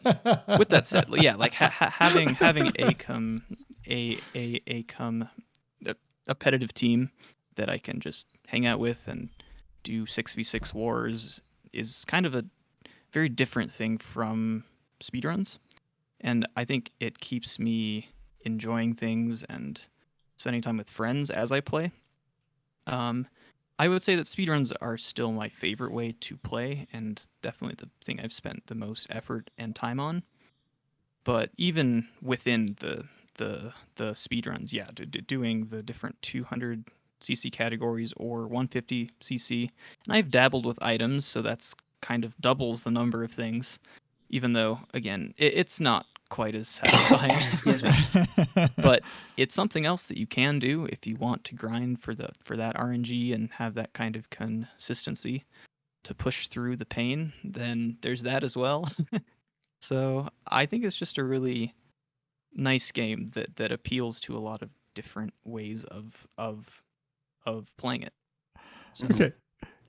with that said, yeah, like having a competitive team that I can just hang out with and do 6v6 wars is kind of a very different thing from speedruns. And I think it keeps me enjoying things and spending time with friends as I play. I would say that speedruns are still my favorite way to play and definitely the thing I've spent the most effort and time on. But even within the speedruns, yeah, doing the different 200cc categories or 150cc, and I've dabbled with items, so that's kind of doubles the number of things. even though again it's not quite as satisfying. Excuse me. But it's something else that you can do if you want to grind for that RNG and have that kind of consistency to push through the pain. Then there's that as well. So I think it's just a really nice game that appeals to a lot of different ways of playing it. So, Okay.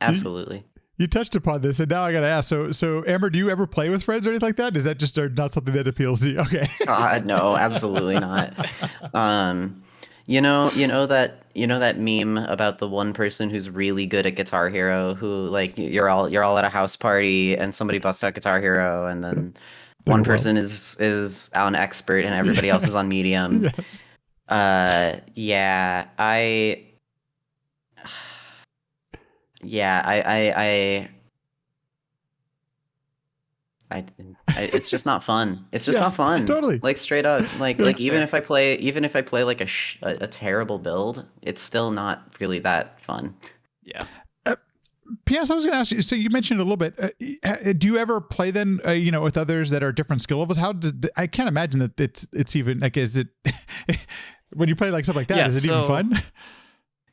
Absolutely. You touched upon this, and now I got to ask. So Amber, do you ever play with friends or anything like that? Is that just not something that appeals to you? Okay. God, no, absolutely not. You know that meme about the one person who's really good at Guitar Hero, who like you're all at a house party and somebody busts out Guitar Hero, and then one person is an expert and everybody else is on medium. Yes. It's just not fun. It's just not fun. Totally. Like straight up, like even if I play like a terrible build, it's still not really that fun. Yeah. P.S. I was going to ask you. So you mentioned a little bit. Do you ever play then? With others that are different skill levels? I can't imagine that it's even like. Is it when you play like stuff like that? Yeah, is it even fun?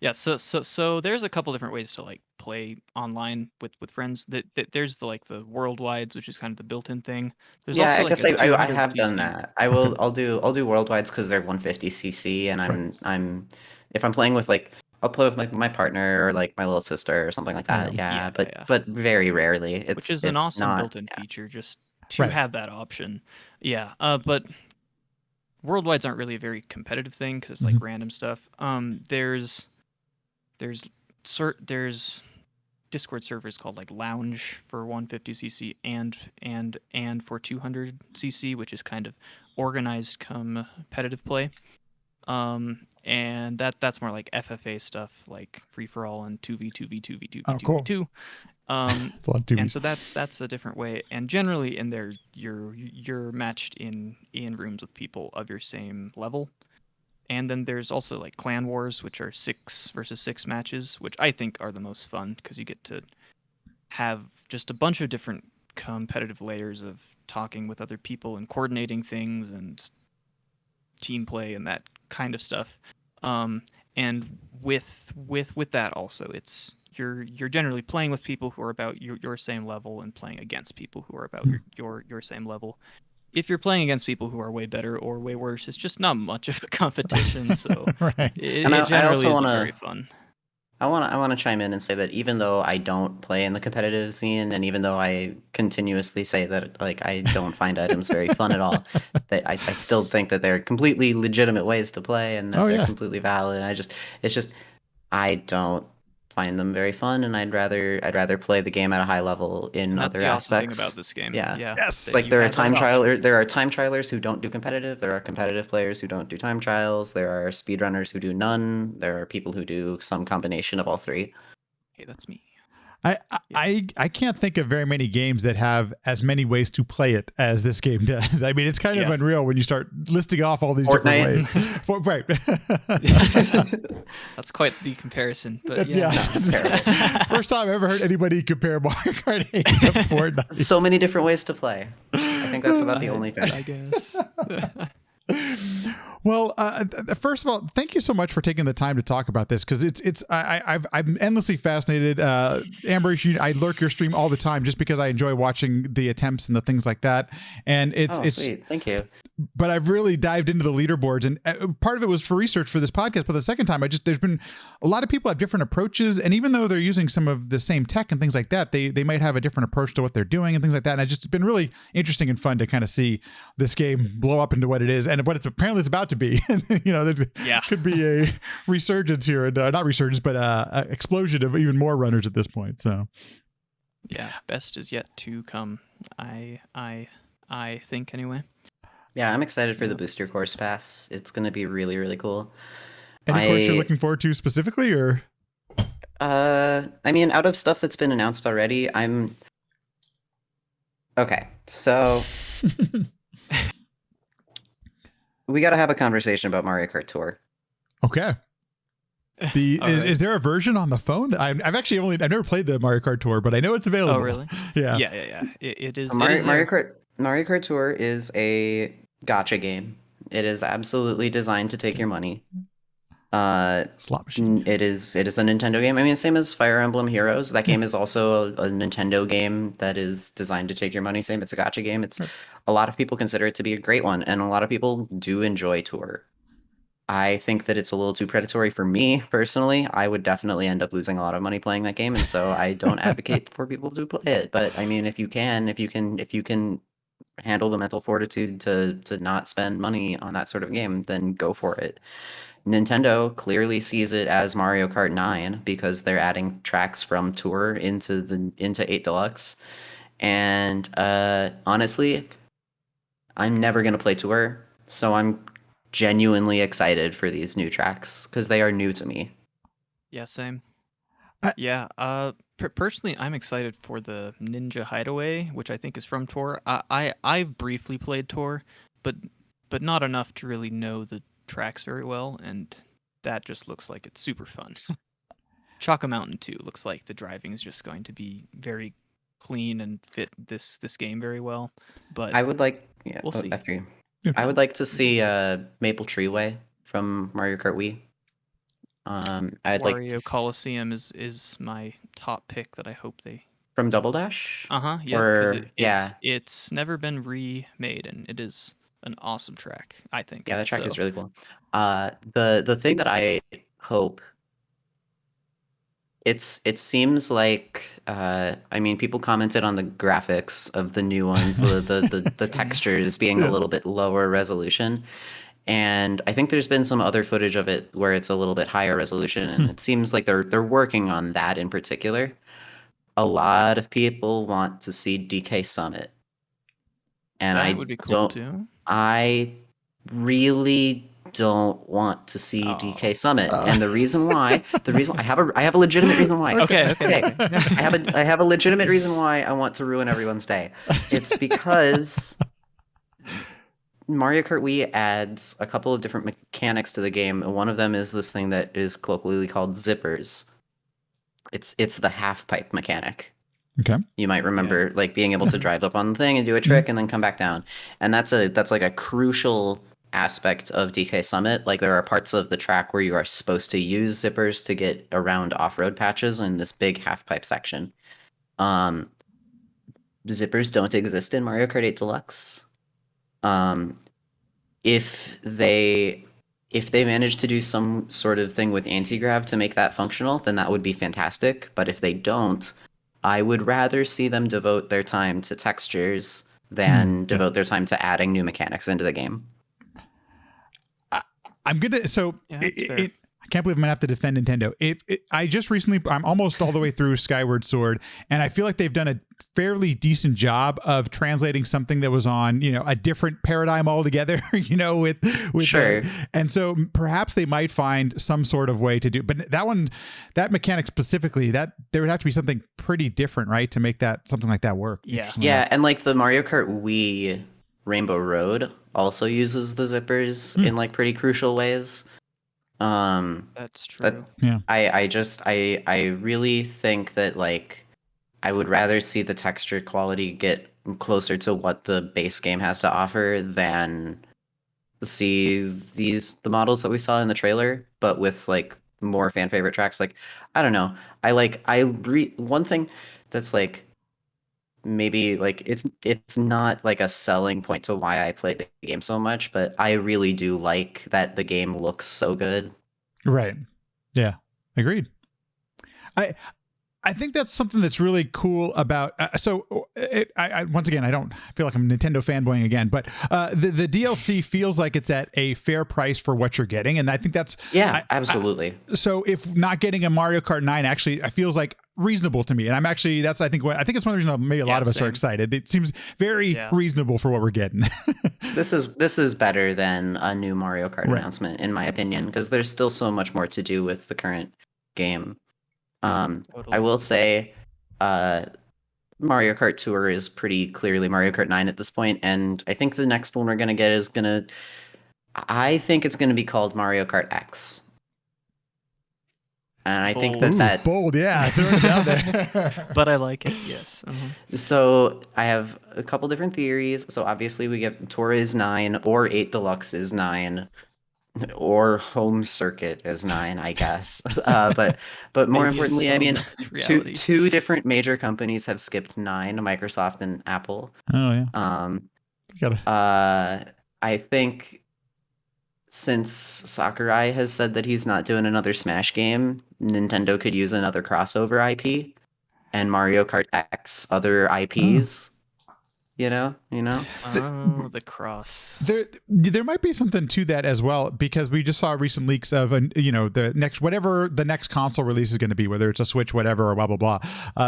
Yeah. So there's a couple different ways to like play online with friends. There's the worldwides, which is kind of the built-in thing. There's Yeah, also I guess like a I have 200cc. done that. I'll do worldwides because they're 150cc, and I'm if I'm playing with like. I'll play with like my partner or like my little sister or something like that. Yeah, but very rarely. Which is an awesome built-in feature, just to have that option. Yeah, but worldwides aren't really a very competitive thing because it's like random stuff. There's Discord servers called like Lounge for 150cc and for 200cc, which is kind of organized competitive play. And that's more like FFA stuff, like free for all and 2v2v2v2v2v2. Oh, cool. And so that's a different way. And generally in there, you're matched in rooms with people of your same level. And then there's also like clan wars, which are 6 versus 6 matches, which I think are the most fun because you get to have just a bunch of different competitive layers of talking with other people and coordinating things and team play and that kind of stuff. And with that also, it's you're generally playing with people who are about your same level and playing against people who are about your same level. If you're playing against people who are way better or way worse, it's just not much of a competition. So it generally isn't very fun. I want to chime in and say that even though I don't play in the competitive scene, and even though I continuously say that like I don't find items very fun at all, that I still think that they're completely legitimate ways to play and that they're completely valid. And I don't find them very fun, and I'd rather play the game at a high level in other aspects. That's the awesome thing about this game. Yeah. Yes. Like there are time trialers who don't do competitive. There are competitive players who don't do time trials. There are speedrunners who do none. There are people who do some combination of all three. Hey, that's me. I can't think of very many games that have as many ways to play it as this game does. I mean, it's kind of unreal when you start listing off all these different ways. Right. That's quite the comparison. But First time I ever heard anybody compare Mario Kart 8 to Fortnite. So many different ways to play. I think that's about the only thing. I guess. Well, first of all, thank you so much for taking the time to talk about this because I'm endlessly fascinated. Amber, I lurk your stream all the time just because I enjoy watching the attempts and the things like that. And it's sweet. Thank you. But I've really dived into the leaderboards, and part of it was for research for this podcast. But the second time, there's been a lot of people have different approaches, and even though they're using some of the same tech and things like that, they might have a different approach to what they're doing and things like that. And it's been really interesting and fun to kind of see this game blow up into what it is and what it's apparently about to be. There could be a resurgence here, and not resurgence, but an explosion of even more runners at this point. So, yeah, best is yet to come. I think anyway. Yeah, I'm excited for the booster course pass. It's going to be really, really cool. Any course you're looking forward to specifically, or? I mean, out of stuff that's been announced already, okay. So we got to have a conversation about Mario Kart Tour. Okay. Is there a version on the phone that I've never played the Mario Kart Tour, but I know it's available. Oh, really? Yeah. Yeah. It is. Mario Kart. Mario Kart Tour is a gacha game. It is absolutely designed to take your money. Slot machine. It is a Nintendo game. I mean, same as Fire Emblem Heroes. That game is also a Nintendo game that is designed to take your money. Same, it's a gacha game. It's a lot of people consider it to be a great one, and a lot of people do enjoy Tour. I think that it's a little too predatory for me personally. I would definitely end up losing a lot of money playing that game, and so I don't advocate for people to play it. But I mean, if you can handle the mental fortitude to not spend money on that sort of game, then go for it. Nintendo clearly sees it as Mario Kart 9 because they're adding tracks from Tour into 8 Deluxe. And honestly, I'm never going to play Tour, so I'm genuinely excited for these new tracks because they are new to me. Yeah, same. I- Yeah, personally, I'm excited for the Ninja Hideaway, which I think is from Tor. I've briefly played Tor, but not enough to really know the tracks very well, and that just looks like it's super fun. Chaka Mountain 2 looks like the driving is just going to be very clean and fit this game very well. But I would like, yeah, we'll see. after you. Yeah. I would like to see Maple Treeway from Mario Kart Wii. I'd like to Wario Coliseum is my top pick that I hope they. from Double Dash. Yeah, because Or yeah, it's never been remade, and it is an awesome track, I think. yeah, that track is So, really cool. The thing that I hope it seems like I mean people commented on the graphics of the new ones, the textures being a little bit lower resolution. And I think there's been some other footage of it where it's a little bit higher resolution, and it seems like they're working on that in particular. A lot of people want to see DK Summit, and that would be cool too. I really don't want to see Oh. DK Summit, and the reason why I have a legitimate reason why. Okay. I have a legitimate reason why I want to ruin everyone's day. It's because Mario Kart Wii adds a couple of different mechanics to the game, and one of them is this thing that is colloquially called zippers. It's the half pipe mechanic. Okay. You might remember like being able to drive up on the thing and do a trick and then come back down. And that's like a crucial aspect of DK Summit. Like there are parts of the track where you are supposed to use zippers to get around off-road patches in this big half pipe section. Zippers don't exist in Mario Kart 8 Deluxe. If they manage to do some sort of thing with anti-grav to make that functional, then that would be fantastic. But if they don't, I would rather see them devote their time to textures than devote their time to adding new mechanics into the game. I'm gonna. So I can't believe I'm gonna have to defend Nintendo. I'm almost all the way through Skyward Sword, and I feel like they've done a fairly decent job of translating something that was on, a different paradigm altogether, with Sure. and so perhaps they might find some sort of way to do, but that mechanic specifically, that there would have to be something pretty different, right, to make something like that work. Yeah, and like the Mario Kart Wii Rainbow Road also uses the zippers in like pretty crucial ways. That's true. I really think that like I would rather see the texture quality get closer to what the base game has to offer than see the models that we saw in the trailer, but with like more fan favorite tracks. Like I don't know, one thing that's like maybe like it's not like a selling point to why I play the game so much, but I really do like that the game looks so good. Right. Yeah. Agreed. I think that's something that's really cool about. Once again, I don't feel like I'm Nintendo fanboying again, but the DLC feels like it's at a fair price for what you're getting, and I think that's absolutely. So if not getting a Mario Kart 9 actually, it feels like reasonable to me, and I'm actually I think it's one of the reasons maybe a lot of us are excited. It seems very reasonable for what we're getting. This is better than a new Mario Kart announcement, in my opinion, because there's still so much more to do with the current game. Totally. I will say Mario Kart Tour is pretty clearly Mario Kart 9 at this point, and I think the next one we're going to get I think it's going to be called Mario Kart X. And I think Bold. that Bold, yeah, throwing it out there. But I like it. Yes. so I have a couple different theories. So obviously we get Tour is 9 or 8 Deluxe is 9 or Home Circuit is 9, I guess. But more Maybe importantly, I mean, some reality. two different major companies have skipped 9, Microsoft and Apple. Oh yeah. I think since Sakurai has said that he's not doing another Smash game, Nintendo could use another crossover IP and Mario Kart X other IPs. You know. Oh, the cross. There might be something to that as well, because we just saw recent leaks of the next console release is going to be, whether it's a Switch, whatever, or blah blah blah.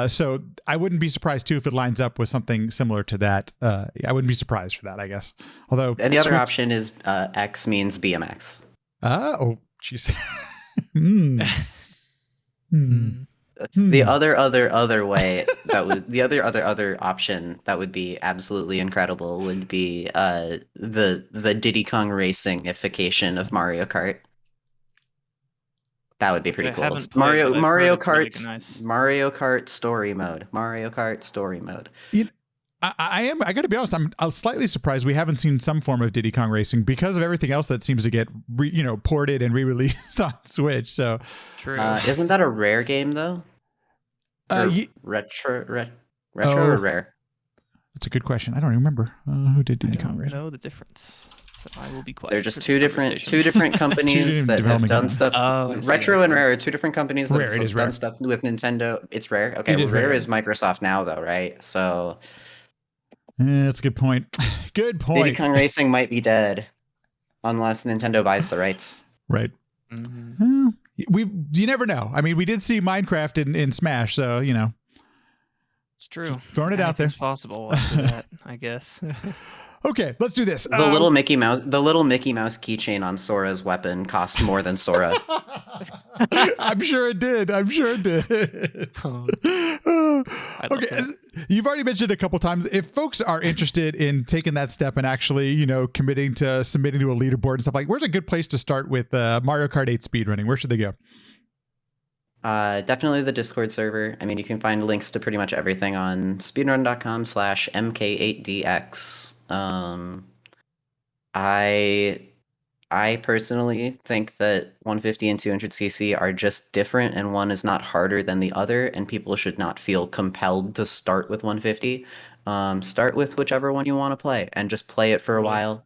So I wouldn't be surprised too if it lines up with something similar to that. I wouldn't be surprised for that, I guess. Although, and the other option is X means BMX. Oh, jeez. The other way that would the other option that would be absolutely incredible would be the Diddy Kong Racing-ification of Mario Kart. That would be pretty cool. Mario Kart nice. Mario Kart story mode. Mario Kart story mode. I got to be honest. I'm slightly surprised we haven't seen some form of Diddy Kong Racing because of everything else that seems to get ported and re-released on Switch. So True. Isn't that a Rare game though? Retro or Rare? That's a good question. I don't remember who did Diddy Kong Racing. I don't know the difference, so I will be quiet. They're just two different companies that have done stuff. Retro and Rare are two different companies that have done stuff with Nintendo. It's Rare. Okay, Rare is Microsoft now though, right? So that's a good point. Good point. Diddy Kong Racing might be dead unless Nintendo buys the rights. Right. Mm-hmm. You never know. I mean, we did see Minecraft in Smash, so it's true. Throwing it out there. It's possible after that, I guess. Okay, let's do this. The little Mickey Mouse keychain on Sora's weapon cost more than Sora. I'm sure it did. Okay, you've already mentioned a couple times. If folks are interested in taking that step and actually, committing to submitting to a leaderboard and stuff, like, where's a good place to start with Mario Kart 8 speedrunning? Where should they go? Definitely the Discord server. I mean, you can find links to pretty much everything on speedrun.com/mk8dx. I personally think that 150 and 200cc are just different, and one is not harder than the other, and people should not feel compelled to start with 150. Start with whichever one you want to play, and just play it for a while.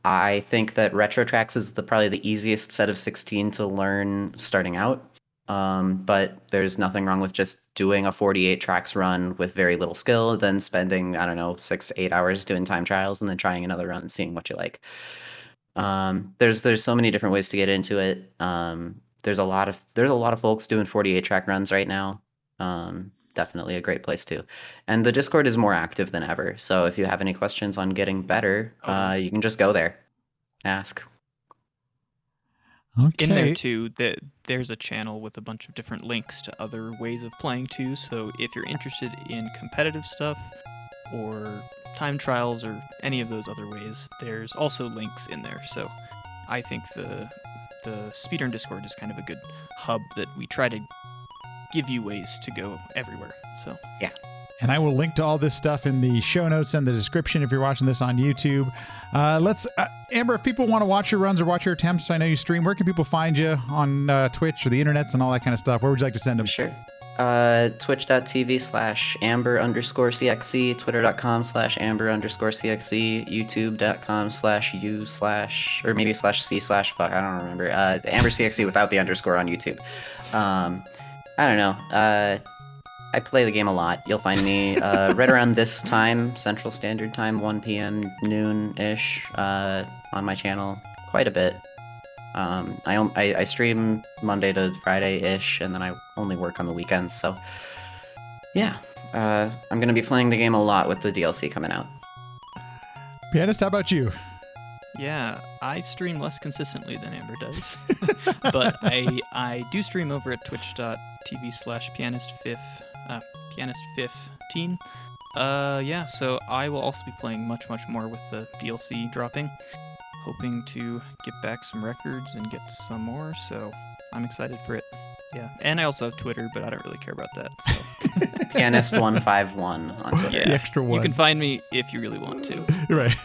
I think that Retro Tracks is probably the easiest set of 16 to learn starting out. But there's nothing wrong with just doing a 48 tracks run with very little skill, then spending, 6 to 8 hours doing time trials, and then trying another run and seeing what you like. There's so many different ways to get into it. There's a lot of folks doing 48 track runs right now. Definitely a great place too. And the Discord is more active than ever. So if you have any questions on getting better, you can just go there, ask. Okay. In there too, there's a channel with a bunch of different links to other ways of playing too. So if you're interested in competitive stuff or time trials or any of those other ways, there's also links in there. So I think the Speedrun Discord is kind of a good hub that we try to give you ways to go everywhere. So yeah. And I will link to all this stuff in the show notes and the description if you're watching this on YouTube. Amber, if people want to watch your runs or watch your attempts, I know you stream. Where can people find you on Twitch or the internets and all that kind of stuff? Where would you like to send them? Sure. Twitch.tv/Amber_CXC, Twitter.com/Amber_CXC, YouTube.com/U/ or maybe /C/fuck, I don't remember. AmberCXC without the underscore on YouTube. I don't know. I play the game a lot. You'll find me right around this time, Central Standard Time, 1 p.m. noon-ish, on my channel quite a bit. I stream Monday to Friday-ish, and then I only work on the weekends, so yeah. I'm going to be playing the game a lot with the DLC coming out. Pianist, how about you? Yeah, I stream less consistently than Amber does, but I do stream over at twitch.tv/pianist15. Yeah, so I will also be playing much more with the DLC dropping, hoping to get back some records and get some more, so I'm excited for it. Yeah, and I also have Twitter, but I don't really care about that. So. Pianist151 on Twitter. Yeah, The extra one. You can find me if you really want to. Right.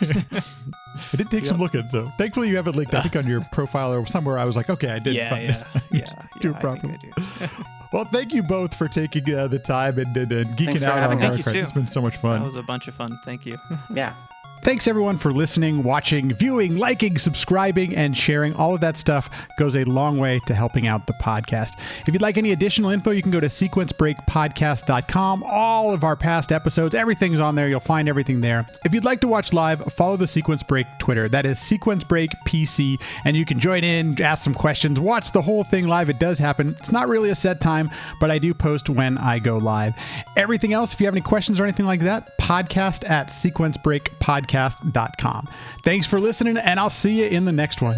I did take some looking, so thankfully you have it linked. I think on your profile or somewhere. I was like, okay, I did. Yeah, find yeah, this. Do it I properly. think I do. Well, thank you both for taking the time and geeking Thanks for out on having Mario us. Kart. It's been so much That fun. was a bunch of fun. Thank you. Yeah. Thanks everyone for listening, watching, viewing, liking, subscribing, and sharing. All of that stuff goes a long way to helping out the podcast. If you'd like any additional info, you can go to sequencebreakpodcast.com. All of our past episodes, everything's on there. You'll find everything there. If you'd like to watch live, follow the Sequence Break Twitter. That is Sequence Break PC, and you can join in, ask some questions, watch the whole thing live. It does happen. It's not really a set time, but I do post when I go live. Everything else, if you have any questions or anything like that, podcast at sequencebreakpodcast.com. Thanks for listening, and I'll see you in the next one.